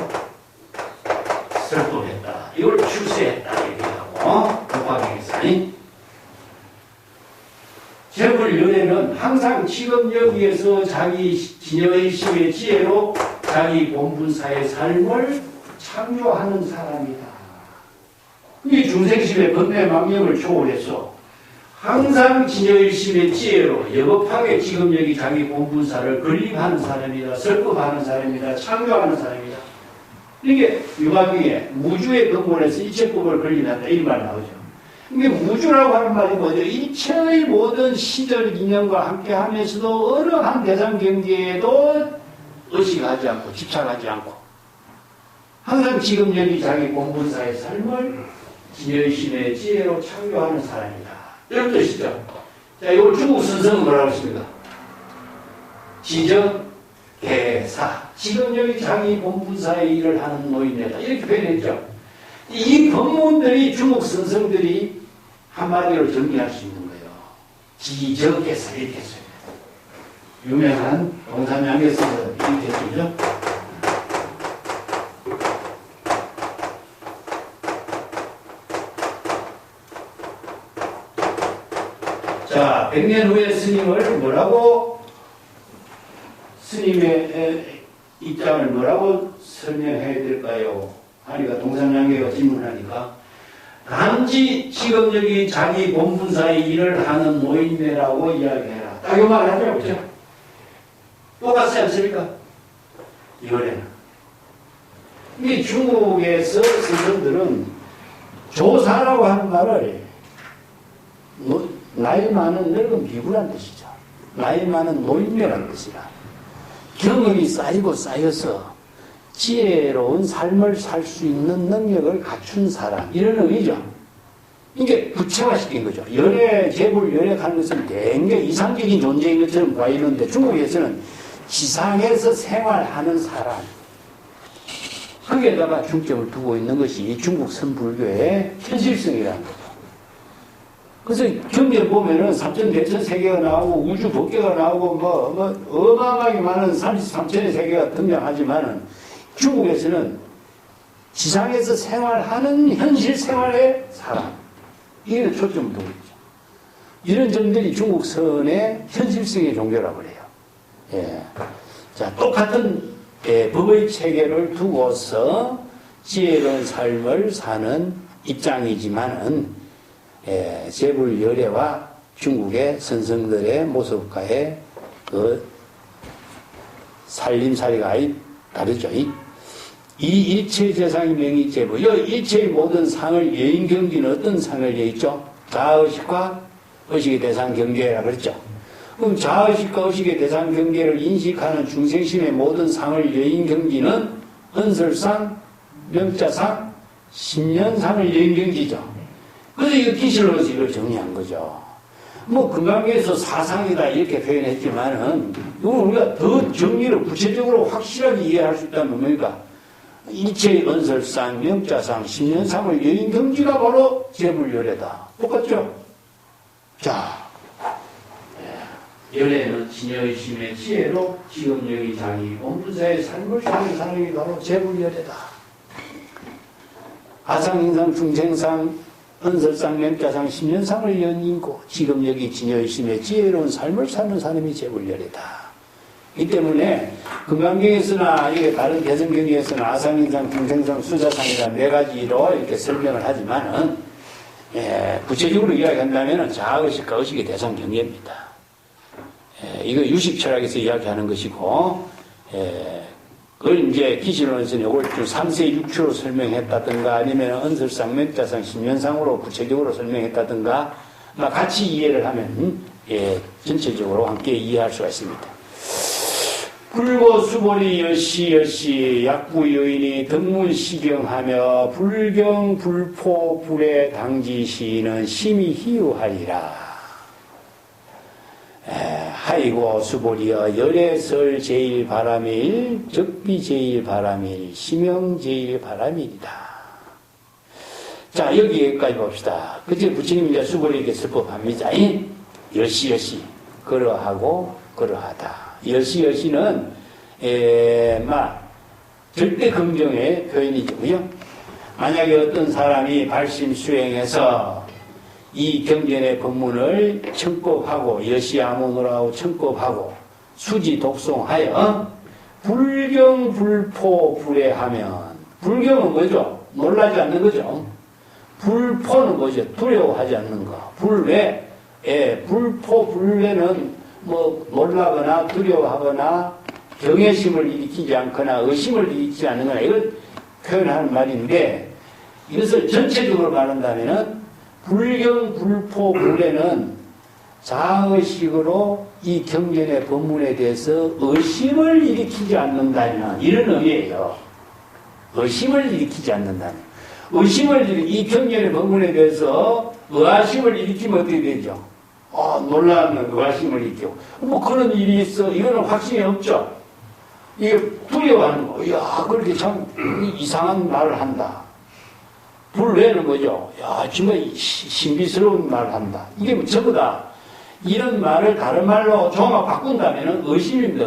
B: 설법했다. 이걸 출세했다. 이렇게 하고 법화경에서 재물연애는 항상 지금 여기에서 자기 진여의심의 지혜로 자기 본분사의 삶을 창조하는 사람이다. 이 중생심의 번뇌망념을 초월해서 항상 진여일심의 지혜로 여법하게 지금 여기 자기 본분사를 건립하는 사람이다. 설법하는 사람이다. 창조하는 사람이다. 이게 유가경에 무주의 근본에서 이체법을 건립한다. 이 말 나오죠. 이게 무주라고 하는 말이 뭐죠? 이체의 모든 시절 인연과 함께 하면서도 어느 한 대상 경계에도 의식하지 않고 집착하지 않고 항상 지금 여기 자기 본분사의 삶을 진여의심의 지혜로 창조하는 사람이다. 이런 뜻이죠. 자, 이걸 중국 선성은 뭐라고 했습니까? 지적, 개사. 지금 여기 자기 본분사의 일을 하는 노인네다. 이렇게 표현했죠. 이 법문들이 중국 선성들이 한마디로 정리할 수 있는 거예요. 지적, 개사. 이렇게 했어요. 유명한 동산양에서 이렇게 했죠. 자, 100년 후에 스님을 뭐라고, 스님의 입장을 뭐라고 설명해야 될까요? 하니까 동산양계가 질문하니까, 단지 지금 여기 자기 본분사의 일을 하는 노인네라고 이야기해라. 딱 이 말 하죠, 그죠? 똑같지 않습니까? 이번에는. 이 중국에서 스님들은 조사라고 하는 말을 나이 많은 늙은 비구란 뜻이죠. 나이 많은 노인네란 뜻이라. 경험이 쌓이고 쌓여서 지혜로운 삶을 살 수 있는 능력을 갖춘 사람. 이런 의미죠. 이게 구체화시킨 거죠. 연애, 재물, 연애하는 것은 굉장히 이상적인 존재인 것처럼 보이는데 중국에서는 지상에서 생활하는 사람. 거기에다가 중점을 두고 있는 것이 중국 선불교의 현실성이라는 거죠. 그래서 경전을 보면은 삼천대천 세계가 나오고 우주 법계가 나오고 어마어마하게 많은 33천의 세계가 등장하지만은 중국에서는 지상에서 생활하는 현실 생활의 사람. 이게 초점을 두고 있죠. 이런 점들이 중국선의 현실성의 종교라고 해요. 예. 자, 똑같은 법의 체계를 두고서 지혜로운 삶을 사는 입장이지만은 재불열애와 중국의 선성들의 모습과의 그 살림살이가 다르죠. 이 일체재상이 명의 재불. 이 일체의 모든 상을 여인 경기는 어떤 상을 여있죠? 자의식과 의식의 대상 경계라고 그랬죠. 그럼 자의식과 의식의 대상 경계를 인식하는 중생심의 모든 상을 여인 경기는 헌설상, 명자상, 신년상을 여인 경지죠. 그래서 이거 기실로서 이걸 정리한 거죠. 뭐 금강경에서 사상이다 이렇게 표현했지만은 이걸 우리가 더 정리를 구체적으로 확실하게 이해할 수 있다면 뭡니까? 일체의 언설상, 명자상, 신년상을 여인 경지가 바로 재물열애다. 똑같죠? 자, 열애는 진여의심의 지혜로 지금 여기 자기 본분사의 삶을 사는 사람이 바로 재물열애다. 아상인상, 중생상, 언설상, 명자상, 신년상을 연인고 지금 여기 진여의심의 지혜로운 삶을 사는 사람이 재물열애다. 이 때문에 금강경에서나 이게 다른 개성경에서는 아상인상, 중생상, 수자상이라 네 가지로 이렇게 설명을 하지만은 구체적으로 이야기한다면은 자의식과 의식의 대상 경계입니다. 이거 유식철학에서 이야기하는 것이고, 그걸 이제 기실론에서는 이걸 좀 3세 6추로 설명했다든가 아니면 언설상, 명자상, 신면상으로 구체적으로 설명했다든가 같이 이해를 하면 전체적으로 함께 이해할 수가 있습니다. 불고 수보리 여시 약부 여인이 등문시경하며 불경 불포 불에 당지시는 심히 희유하리라. 하이고 수보리여 열애설 제일 바람일 적비 제일 바람일 심형 제일 바람일이다. 자, 여기까지 봅시다. 그때 부처님 이제 수보리에게 설법합니다. 여시 그러하고 그러하다. 여시는 절대 긍정의 표현이죠. 그죠? 만약에 어떤 사람이 발심 수행해서 이 경전의 법문을 청법하고 여시아무노라고 청법하고 수지 독송하여 불경 불포 불회하면, 불경은 뭐죠? 놀라지 않는 거죠. 불포는 뭐죠? 두려워하지 않는 거. 불회, 불포 불회는 뭐 놀라거나 두려워하거나 경외심을 일으키지 않거나 의심을 일으키지 않는거나 이걸 표현하는 말인데, 이것을 전체적으로 말한다면은 불경 불포 불회는 자의식으로 이 경전의 법문에 대해서 의심을 일으키지 않는다면 이런 의미예요. 의심을 일으키지 않는다면. 이 경전의 법문에 대해서 의아심을 일으키면 어떻게 되죠? 놀라는 의아심을 일으키고 뭐 그런 일이 있어. 이거는 확신이 없죠. 이게 두려워하는 거. 이야, 그렇게 참 이상한 말을 한다. 불회는 뭐죠? 야, 정말 신비스러운 말을 한다. 이게 뭐 전부 다 이런 말을 다른 말로 조금만 바꾼다면 의심입니다.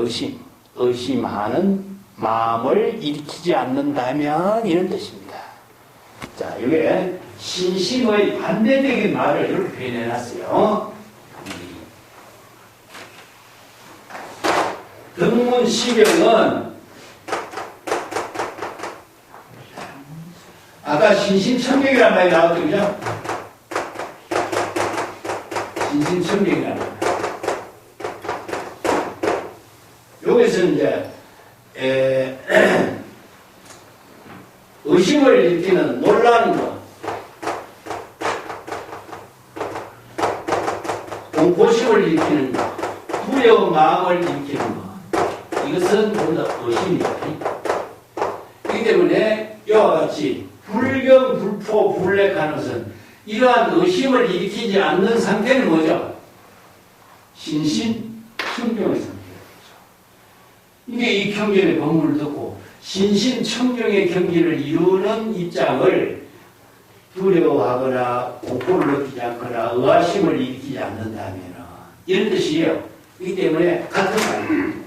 B: 의심하는 마음을 일으키지 않는다면 이런 뜻입니다. 자, 이게 신심의 반대적인 말을 이렇게 표현해놨어요. 등문시경은 아까 신심청경이라는 말이 나왔죠, 그죠? 신심청경이라는 말. 여기서 이제, 의심을 일으키는 놀라는 것, 공포심을 일으키는 것, 두려운 마음을 일으키는 것, 이것은 모두 다 의심입니다. 그렇기 때문에 이와 같이 불경, 불포, 불랙하는 것은 이러한 의심을 일으키지 않는 상태는 뭐죠? 신심, 청경의 상태죠. 이게 이 경전의 법문을 듣고 신심, 청경의 경지를 이루는 입장을 두려워하거나 공포를 느끼지 않거나 의아심을 일으키지 않는다면 이런 뜻이에요. 그렇기 때문에 같은 말입니다.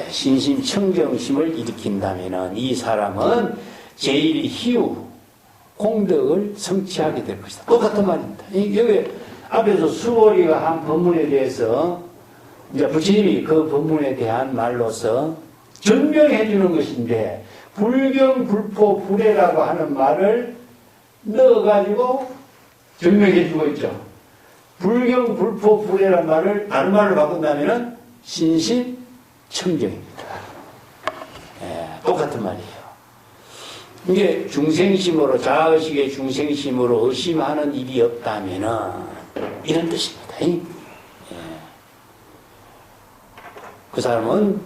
B: 신심, 청경심을 일으킨다면 이 사람은 제일 희유, 공덕을 성취하게 될 것이다. 똑같은 말입니다. 여기 앞에서 수보리가 한 법문에 대해서 이제 부처님이 그 법문에 대한 말로서 증명해 주는 것인데, 불경, 불포, 불회라고 하는 말을 넣어가지고 증명해 주고 있죠. 불경, 불포, 불회라는 말을 다른 말로 바꾼다면 신심, 청정입니다. 똑같은 말이에요. 이게 중생심으로, 자의식의 중생심으로 의심하는 일이 없다면은 이런 뜻입니다. 그 사람은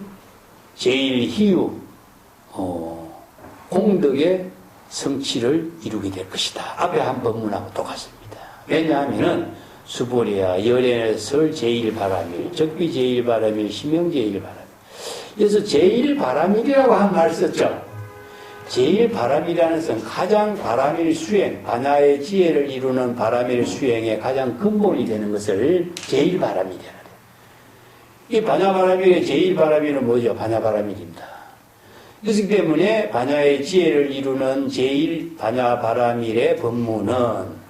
B: 제일 희유, 공덕의 성취를 이루게 될 것이다. 앞에 한 법문하고 똑같습니다. 왜냐하면은 수보리야 열애설 제일 바람일, 적비 제일 바람일, 심형 제일 바람일. 그래서 제일 바람일이라고 한 말 썼죠. 제일 바람이라는 것은 가장 바람일 수행, 반야의 지혜를 이루는 바람일 수행의 가장 근본이 되는 것을 제일 바람이라는 거예요. 이 반야바람일의 제일 바람일은 뭐죠? 반야바람일입니다. 그렇기 때문에 반야의 지혜를 이루는 제일 반야바람일의 법문은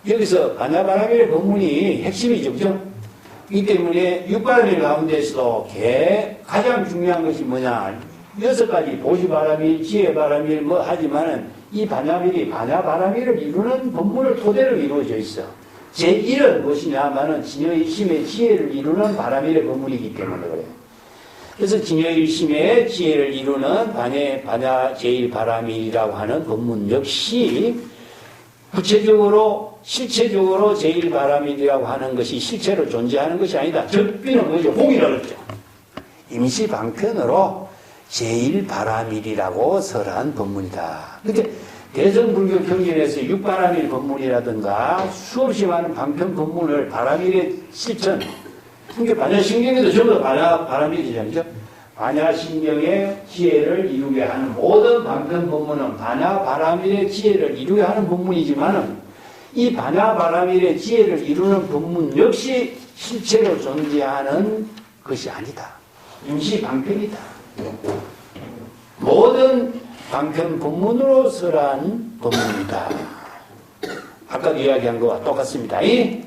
B: 여기서 반야바람일의 법문이 핵심이죠. 그죠? 이 때문에 육바람일 가운데서도 가장 중요한 것이 뭐냐? 6가지 보시바람일, 지혜바람일 하지만은 이 반야바람일을 이루는 법문을 토대로 이루어져 있어. 제1은 무엇이냐면은 진여일심의 지혜를 이루는 바라밀의 법문이기 때문에 그래요. 그래서 진여일심의 지혜를 이루는 반야 제1바라밀이라고 하는 법문 역시 구체적으로 실체적으로 제1바라밀이라고 하는 것이 실체로 존재하는 것이 아니다. 적비는 뭐죠? 홍이라고 그랬죠. 임시 방편으로 제1바라밀이라고 설한 법문이다. 근데 대성불교 경전에서 6바라밀 법문이라든가 수없이 많은 방편 법문을 바라밀의 실천, 이게 반야신경에도 전부 다 바라밀이잖아요. 반야신경의 지혜를 이루게 하는 모든 방편 법문은 반야바라밀의 지혜를 이루게 하는 법문이지만은 이 반야바라밀의 지혜를 이루는 법문 역시 실체로 존재하는 것이 아니다. 임시 방편이다. 모든 방편 법문으로 설한 법문이다. 아까 이야기한 것과 똑같습니다. 이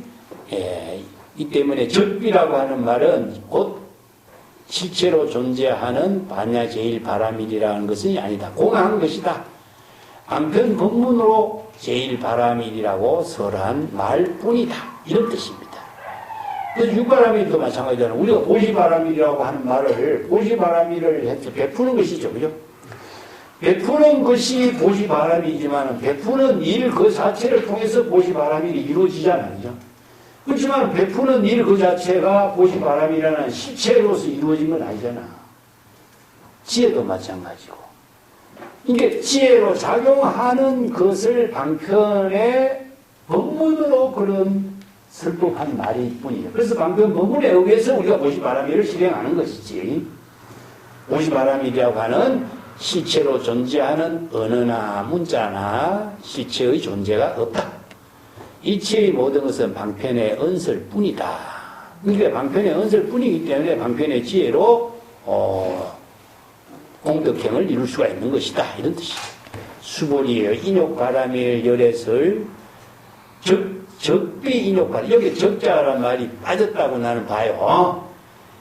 B: 때문에 적비라고 하는 말은 곧 실체로 존재하는 반야 제1바라밀이라는 것은 아니다. 공한 것이다. 방편 법문으로 제1바라밀이라고 설한 말뿐이다. 이런 뜻입니다. 그래서 6바라밀도 마찬가지잖아요. 우리가 보시바라밀이라고 하는 말을 보시바라밀을 해서 베푸는 것이죠. 그죠? 베푸는 것이 보시바라밀이지만 베푸는 일 그 자체를 통해서 보시바라밀이 이루어지잖아요. 그죠? 그렇지만 베푸는 일 그 자체가 보시바라밀이라는 실체로서 이루어진 건 아니잖아. 지혜도 마찬가지고. 이게 지혜로 작용하는 것을 방편의 법문으로 그런 설법한 말일 뿐이에요. 그래서 방편 법문에 의해서 우리가 보시바라밀을 실행하는 것이지. 보시바라밀이라고 하는 실체로 존재하는 언어나 문자나 실체의 존재가 없다. 이체의 모든 것은 방편의 언설뿐이다. 그러니까 방편의 언설뿐이기 때문에 방편의 지혜로 공덕행을 이룰 수가 있는 것이다. 이런 뜻이에요. 수보리의 인욕바라밀 열애설 적비 인욕바라밀 여기 적자란 말이 빠졌다고 나는 봐요.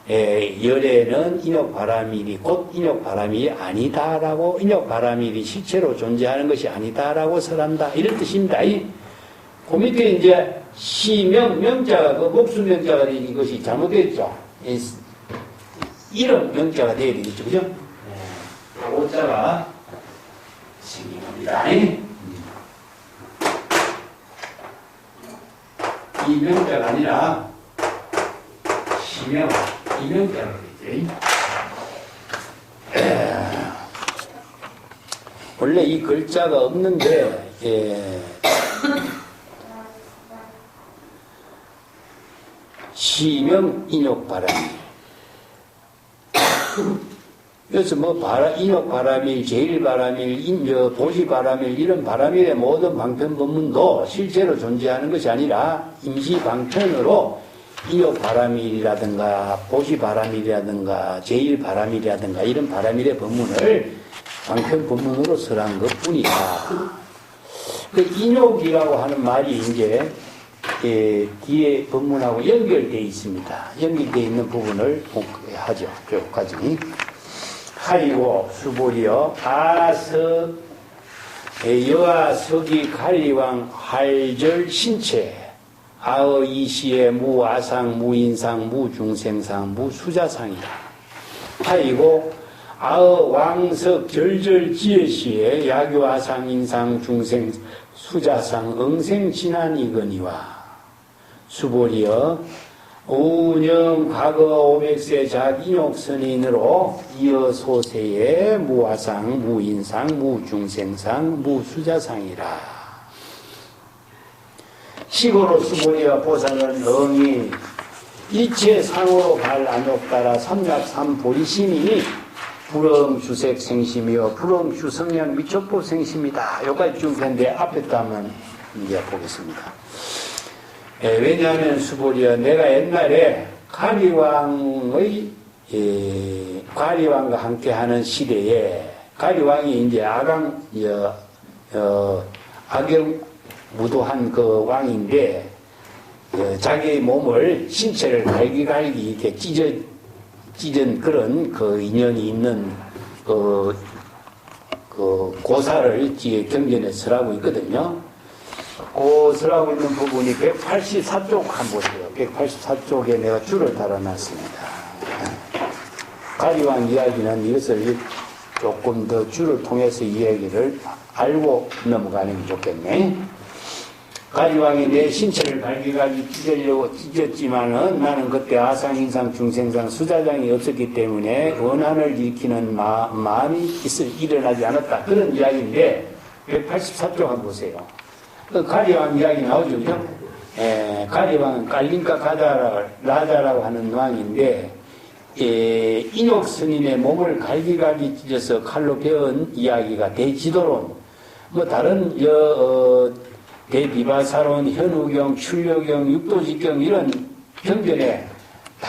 B: 열애는 인욕바라밀이 곧 인욕바라밀이 아니다라고 인욕바라밀이 실체로 존재하는 것이 아니다라고 설한다. 이런 뜻입니다. 그 밑에 이제 시명, 명자가 그 목수명자가 된 이것이 잘못됐죠. 이름 명자가 되어야 되겠죠. 그죠? 오자가 생긴 겁니다. 이 명자가 아니라 시명, 이명자가 되겠죠. 원래 이 글자가 없는데, 시명 인욕바라밀. 그래서 인욕바라밀, 제1바라밀, 보시바라밀 이런 바라밀의 모든 방편법문도 실제로 존재하는 것이 아니라 임시방편으로 인욕바라밀이라든가 보시바라밀이라든가 제1바라밀이라든가 이런 바라밀의 법문을 방편법문으로 설한 것뿐이다. 그 인욕이라고 하는 말이 이제 뒤에 법문하고 연결되어 있습니다. 연결되어 있는 부분을 하죠. 쭉 가지. 하리고 수보리여 여아 석이 가리왕 할절 신체 아어 이시의 무아상 무인상 무중생상 무수자상이다. 하리고 아어 왕석 절절 지혜시에 야교아상 인상 중생 수자상 응생 진한이거니와 수보리여 우년 과거 500세 작인욕선인으로 이어 소세의 무아상 무인상 무중생상 무수자상이라. 시고로 수보리와 보살은 응이 일체상으로 발안욕따라 삼약삼보리심이니 불엄주색 생심이요 불엄주성량 미촉법 생심이다. 여기까지 쭉 했는데 앞에 또 한번 이제 보겠습니다. 왜냐하면 수보리여 내가 옛날에 가리왕과 함께하는 시대에 가리왕이 이제 악영무도한 그 왕인데 자기의 몸을 신체를 갈기갈기 이렇게 찢은 그런 그 인연이 있는 그 고사를 뒤에 경전에 설하고 있거든요. 서라고 있는 부분이 184쪽 한번 보세요. 184쪽에 내가 줄을 달아놨습니다. 가리왕 이야기는 이것을 조금 더 줄을 통해서 이야기를 알고 넘어가는 게 좋겠네. 가리왕이 내 신체를 갈기갈기 찢으려고 찢었지만은 나는 그때 아상인상 중생상 수자장이 없었기 때문에 원한을 일으키는 마음이 일어나지 않았다. 그런 이야기인데 184쪽 한번 보세요. 그 가리왕 이야기 나오죠, 그죠? 가리왕은 깔림과 라자라고 하는 왕인데 인옥 스님의 몸을 갈기갈기 찢어서 칼로 베은 이야기가 대지도론, 뭐 다른 대비바사론, 현우경, 출료경, 육도지경 이런 경전에 다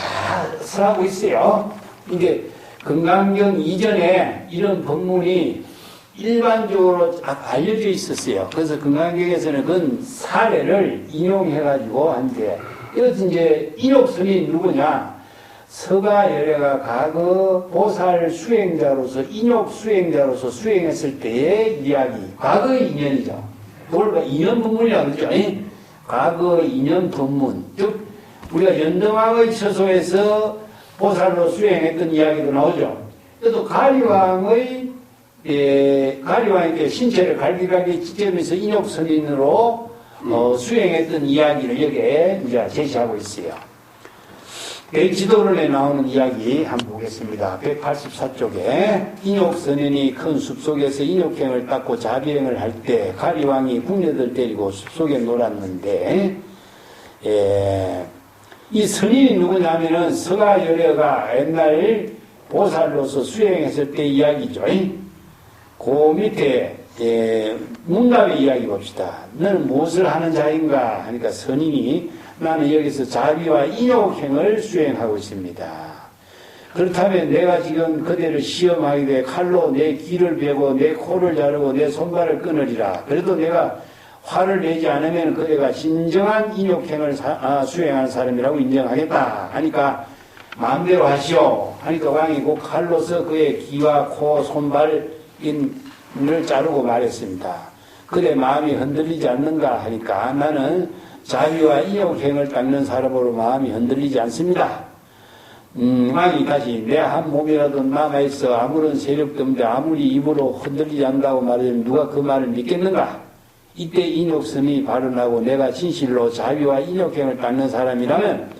B: 서하고 있어요. 이게 금강경 이전에 이런 법문이 일반적으로 알려져 있었어요. 그래서 금강경에서는 그건 사례를 인용해가지고 한데, 이것은 이제 인옥스님이 누구냐? 서가열애가 과거 보살 수행자로서, 인욕 수행자로서 수행했을 때의 이야기, 과거의 인연이죠. 그걸 인연 법문이라고 그러죠. 과거 인연 법문. 즉, 우리가 연등왕의 처소에서 보살로 수행했던 이야기도 나오죠. 그래도 가리왕의 가리왕에게 신체를 갈기갈기 찢으면서 인욕선인으로 수행했던 이야기를 여기에 이제 제시하고 있어요. 대지도론에 나오는 이야기 한번 보겠습니다. 184쪽에 인욕선인이 큰 숲속에서 인욕행을 닦고 자비행을 할 때 가리왕이 궁녀들 데리고 숲속에 놀았는데 이 선인이 누구냐면은 서가열애가 옛날 보살로서 수행했을 때 이야기죠. 그 밑에 문답의 이야기 봅시다. 너는 무엇을 하는 자인가 하니까 선인이 나는 여기서 자비와 인욕행을 수행하고 있습니다. 그렇다면 내가 지금 그대를 시험하게 돼 칼로 내 귀를 베고 내 코를 자르고 내 손발을 끊으리라. 그래도 내가 화를 내지 않으면 그대가 진정한 인욕행을 수행하는 사람이라고 인정하겠다 하니까 마음대로 하시오 하니까 왕이 그 칼로서 그의 귀와 코, 손발을 자르고 말했습니다. 그대 마음이 흔들리지 않는가 하니까 나는 자비와 인욕행을 닦는 사람으로 마음이 흔들리지 않습니다. 왕이 다시 내 한 몸이라도 남아있어 아무런 세력도 없는데 아무리 입으로 흔들리지 않는다고 말하면 누가 그 말을 믿겠는가? 이때 인욕선이 발언하고 내가 진실로 자비와 인욕행을 닦는 사람이라면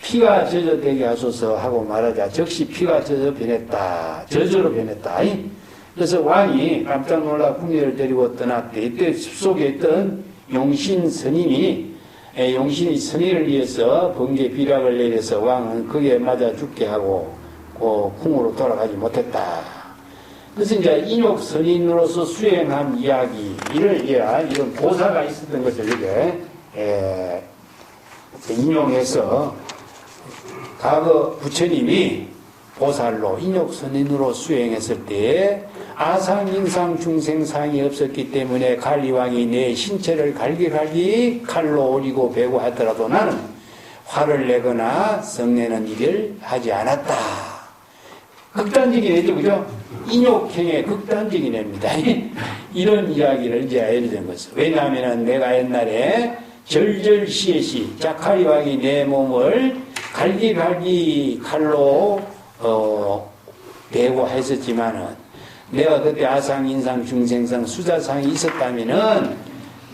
B: 피가 젖어되게 하소서 하고 말하자 즉시 피가 젖어 변했다. 저절로 변했다. 그래서 왕이 깜짝 놀라 궁녀를 데리고 떠났대. 이때 숲속에 있던 용신 스님이 용신이 선인을 위해서 번개 비락을 내려서 왕은 거기에 맞아 죽게 하고 궁으로 돌아가지 못했다. 그래서 이제 인욕 선인으로서 수행한 이야기, 이런 보사가 있었던 것을 이렇게 인용해서 과거 부처님이 보살로 인욕 선인으로 수행했을 때에 아상인상 중생상이 없었기 때문에 가리왕이 내 신체를 갈기갈기 칼로 오리고 베고 하더라도 나는 화를 내거나 성내는 일을 하지 않았다. 극단적인 애죠, 그죠? 인욕행의 극단적인 애입니다. 이런 이야기를 이제 알려준 것은. 왜냐하면 내가 옛날에 절절시에시 자카리왕이 내 몸을 갈기갈기 칼로 베고 했었지만은 내가 그때 아상, 인상, 중생상, 수자상이 있었다면은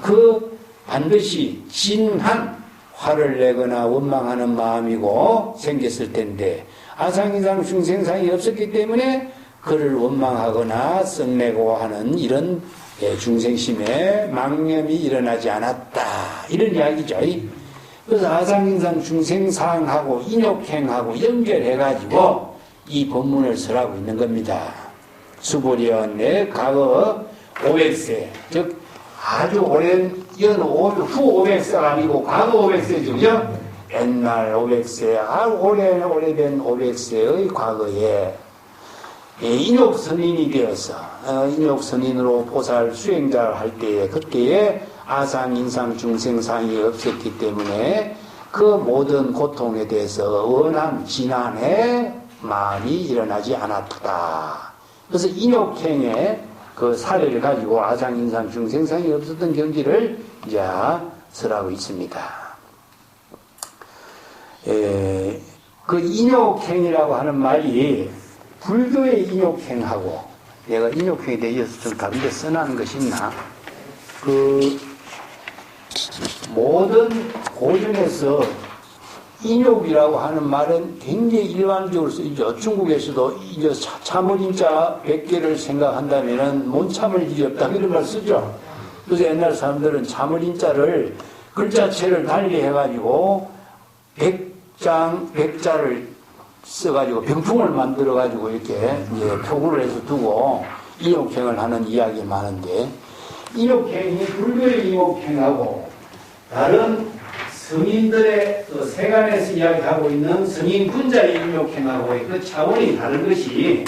B: 그 반드시 진한 화를 내거나 원망하는 마음이고 생겼을 텐데 아상, 인상, 중생상이 없었기 때문에 그를 원망하거나 썩내고 하는 이런 중생심에 망념이 일어나지 않았다. 이런 이야기죠. 그래서 아상, 인상, 중생상하고 인욕행하고 연결해가지고 이 법문을 설하고 있는 겁니다. 수보리언의 과거 500세, 즉 아주 오랜 후 500세가 아니고 과거 500세죠, 그죠? 옛날 500세, 오래된 500세의 과거에 인욕선인이 되어서 인욕선인으로 보살 수행자를 할 때에 그때에 아상, 인상, 중생상이 없었기 때문에 그 모든 고통에 대해서 원한, 진한의 마음이 일어나지 않았다. 그래서 인욕행에 그 사례를 가지고 아상, 인상, 중생상이 없었던 경지를 이제 설하고 있습니다. 그 인욕행이라고 하는 말이 불교의 인욕행하고, 내가 인욕행에 대해서 좀 다른 데 써놓은 것이 있나? 그 모든 고전에서 인욕이라고 하는 말은 굉장히 일반적으로 쓰이죠. 중국에서도 이제 참을인자 100개를 생각한다면은 못 참을 일이 없다, 이런 말 쓰죠. 그래서 옛날 사람들은 참을인자를 글자체를 달리 해가지고 100자를 써가지고 병풍을 만들어가지고 이렇게 이제 표구를 해서 두고 인욕행을 하는 이야기가 많은데, 인욕행이 불교의 인욕행하고 다른 성인들의 그 세간에서 이야기하고 있는 성인 군자의 인욕행하고의 그 차원이 다른 것이,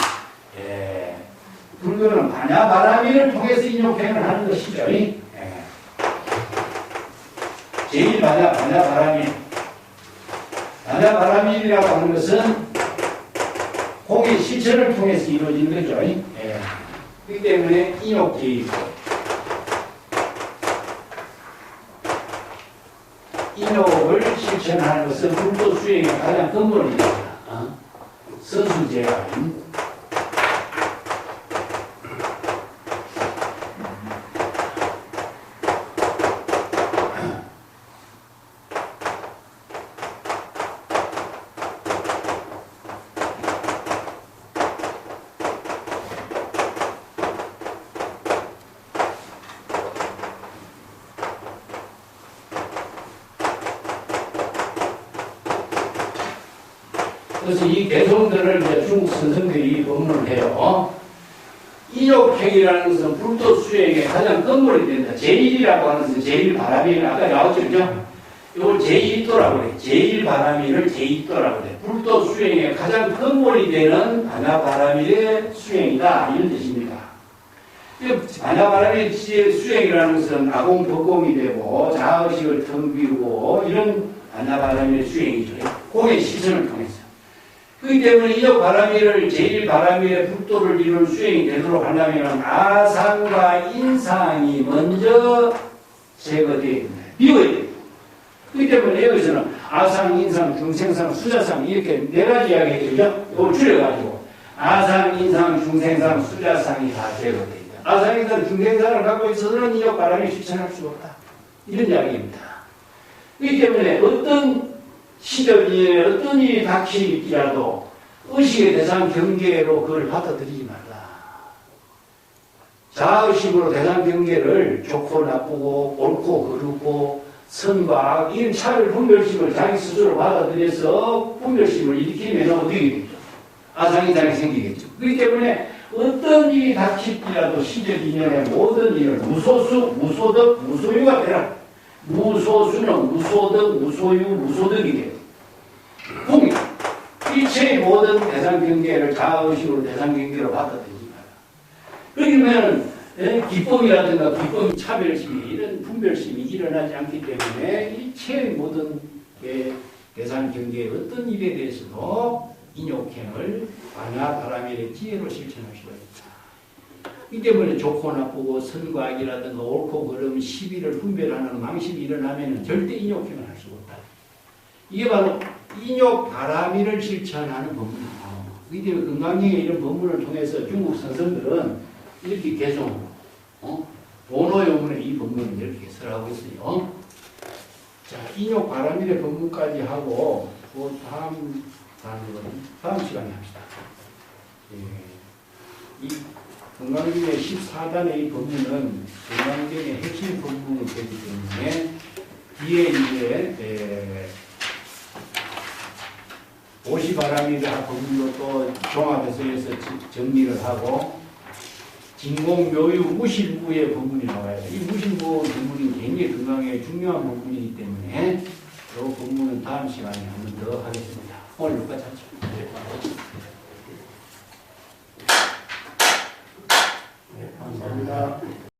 B: 불교는 반야바라미를 통해서 인욕행을 하는 것이죠. 제일 반야바라미. 반야바라미라고 하는 것은 공의 실천을 통해서 이루어진 거죠. 그렇기 때문에 인욕제이고, 인욕을 실천하는 것은 불도 수행의 가장 근본입니다. 선수제가. 그래서 이 개성들을 이제 중국 선생들이 법문을 해요. 인욕행이라는 것은 불도 수행의 가장 근본이 된다. 제1이라고 하는 것은 제1바라미는 아까 나왔죠, 그죠? 이걸 제1도라고 그래. 제1바라미를 제2도라고 그래. 불도 수행의 가장 근본이 되는 반야바라미의 수행이다, 이런 뜻입니다. 반야바라미 수행이라는 것은 아공법공이 되고 자의식을 텅 비우고 이런 반야바라미의 수행이죠. 공의 시선을 통해서. 그렇기 때문에 인욕 바라미를 제1바라미의 불도를 이루는 수행이 되도록 하려면 아상과 인상이 먼저 제거되어야 됩니다. 비워야 됩니다. 그렇기 때문에 여기서는 아상, 인상, 중생상, 수자상 이렇게 네 가지 이야기했죠. 이걸 줄여가지고 아상, 인상, 중생상, 수자상이 다 제거됩니다. 아상, 인상, 중생상을 갖고 있어서는 인욕 바라미 실천할 수가 없다, 이런 이야기입니다. 그렇기 때문에 어떤 시절에 어떤 일이 닥치더라도 의식의 대상 경계로 그걸 받아들이지 말라. 자의식으로 대상 경계를 좋고 나쁘고 옳고 그르고 선과 악 이런 차별 분별심을 자기 스스로 받아들여서 분별심을 일으키면 어떻게 되겠죠? 아상이상이 생기겠죠. 그렇기 때문에 어떤 일이 닥치더라도 시절 인연의 모든 일을 무소수, 무소득, 무소유가 되라. 무소수는 무소득, 무소유, 무소득이 돼요. 공이 일체의 모든 대상 경계를 자의식으로 대상 경계로 받아들이지 마라. 그러면 기쁨이라든가 기쁨 차별심이 이런 분별심이 일어나지 않기 때문에 일체의 모든 대상 경계의 어떤 일에 대해서도 인욕행을 반야바라미의 지혜로 실천할 수가 있다. 이 때문에 좋고 나쁘고 선과 악이라든가 옳고 그름 시비를 분별하는 망심이 일어나면 절대 인욕행을 할 수가 없다. 이게 바로 인욕 바라미를 실천하는 법문이에요. 이 때문에 금강경의 이런 법문을 통해서 중국 선생들은 이렇게 계속 도노요문에 이 법문을 이렇게 설하고 있어요. 자, 인욕 바라미의 법문까지 하고 그 다음 시간에 합시다. 이 금강경의 14단의 이 법문은 금강경의 핵심 법문이 되기 때문에 뒤에 이제 50바라미를 법문으로 또 종합해서 해서 정리를 하고 진공묘유 무실부의 법문이 나와요. 이 무실부 법문이 굉장히 건강에 중요한 법문이기 때문에 이 법문은 다음 시간에 한 번 더 하겠습니다. 오늘 여기까지 하죠. 네, 감사합니다.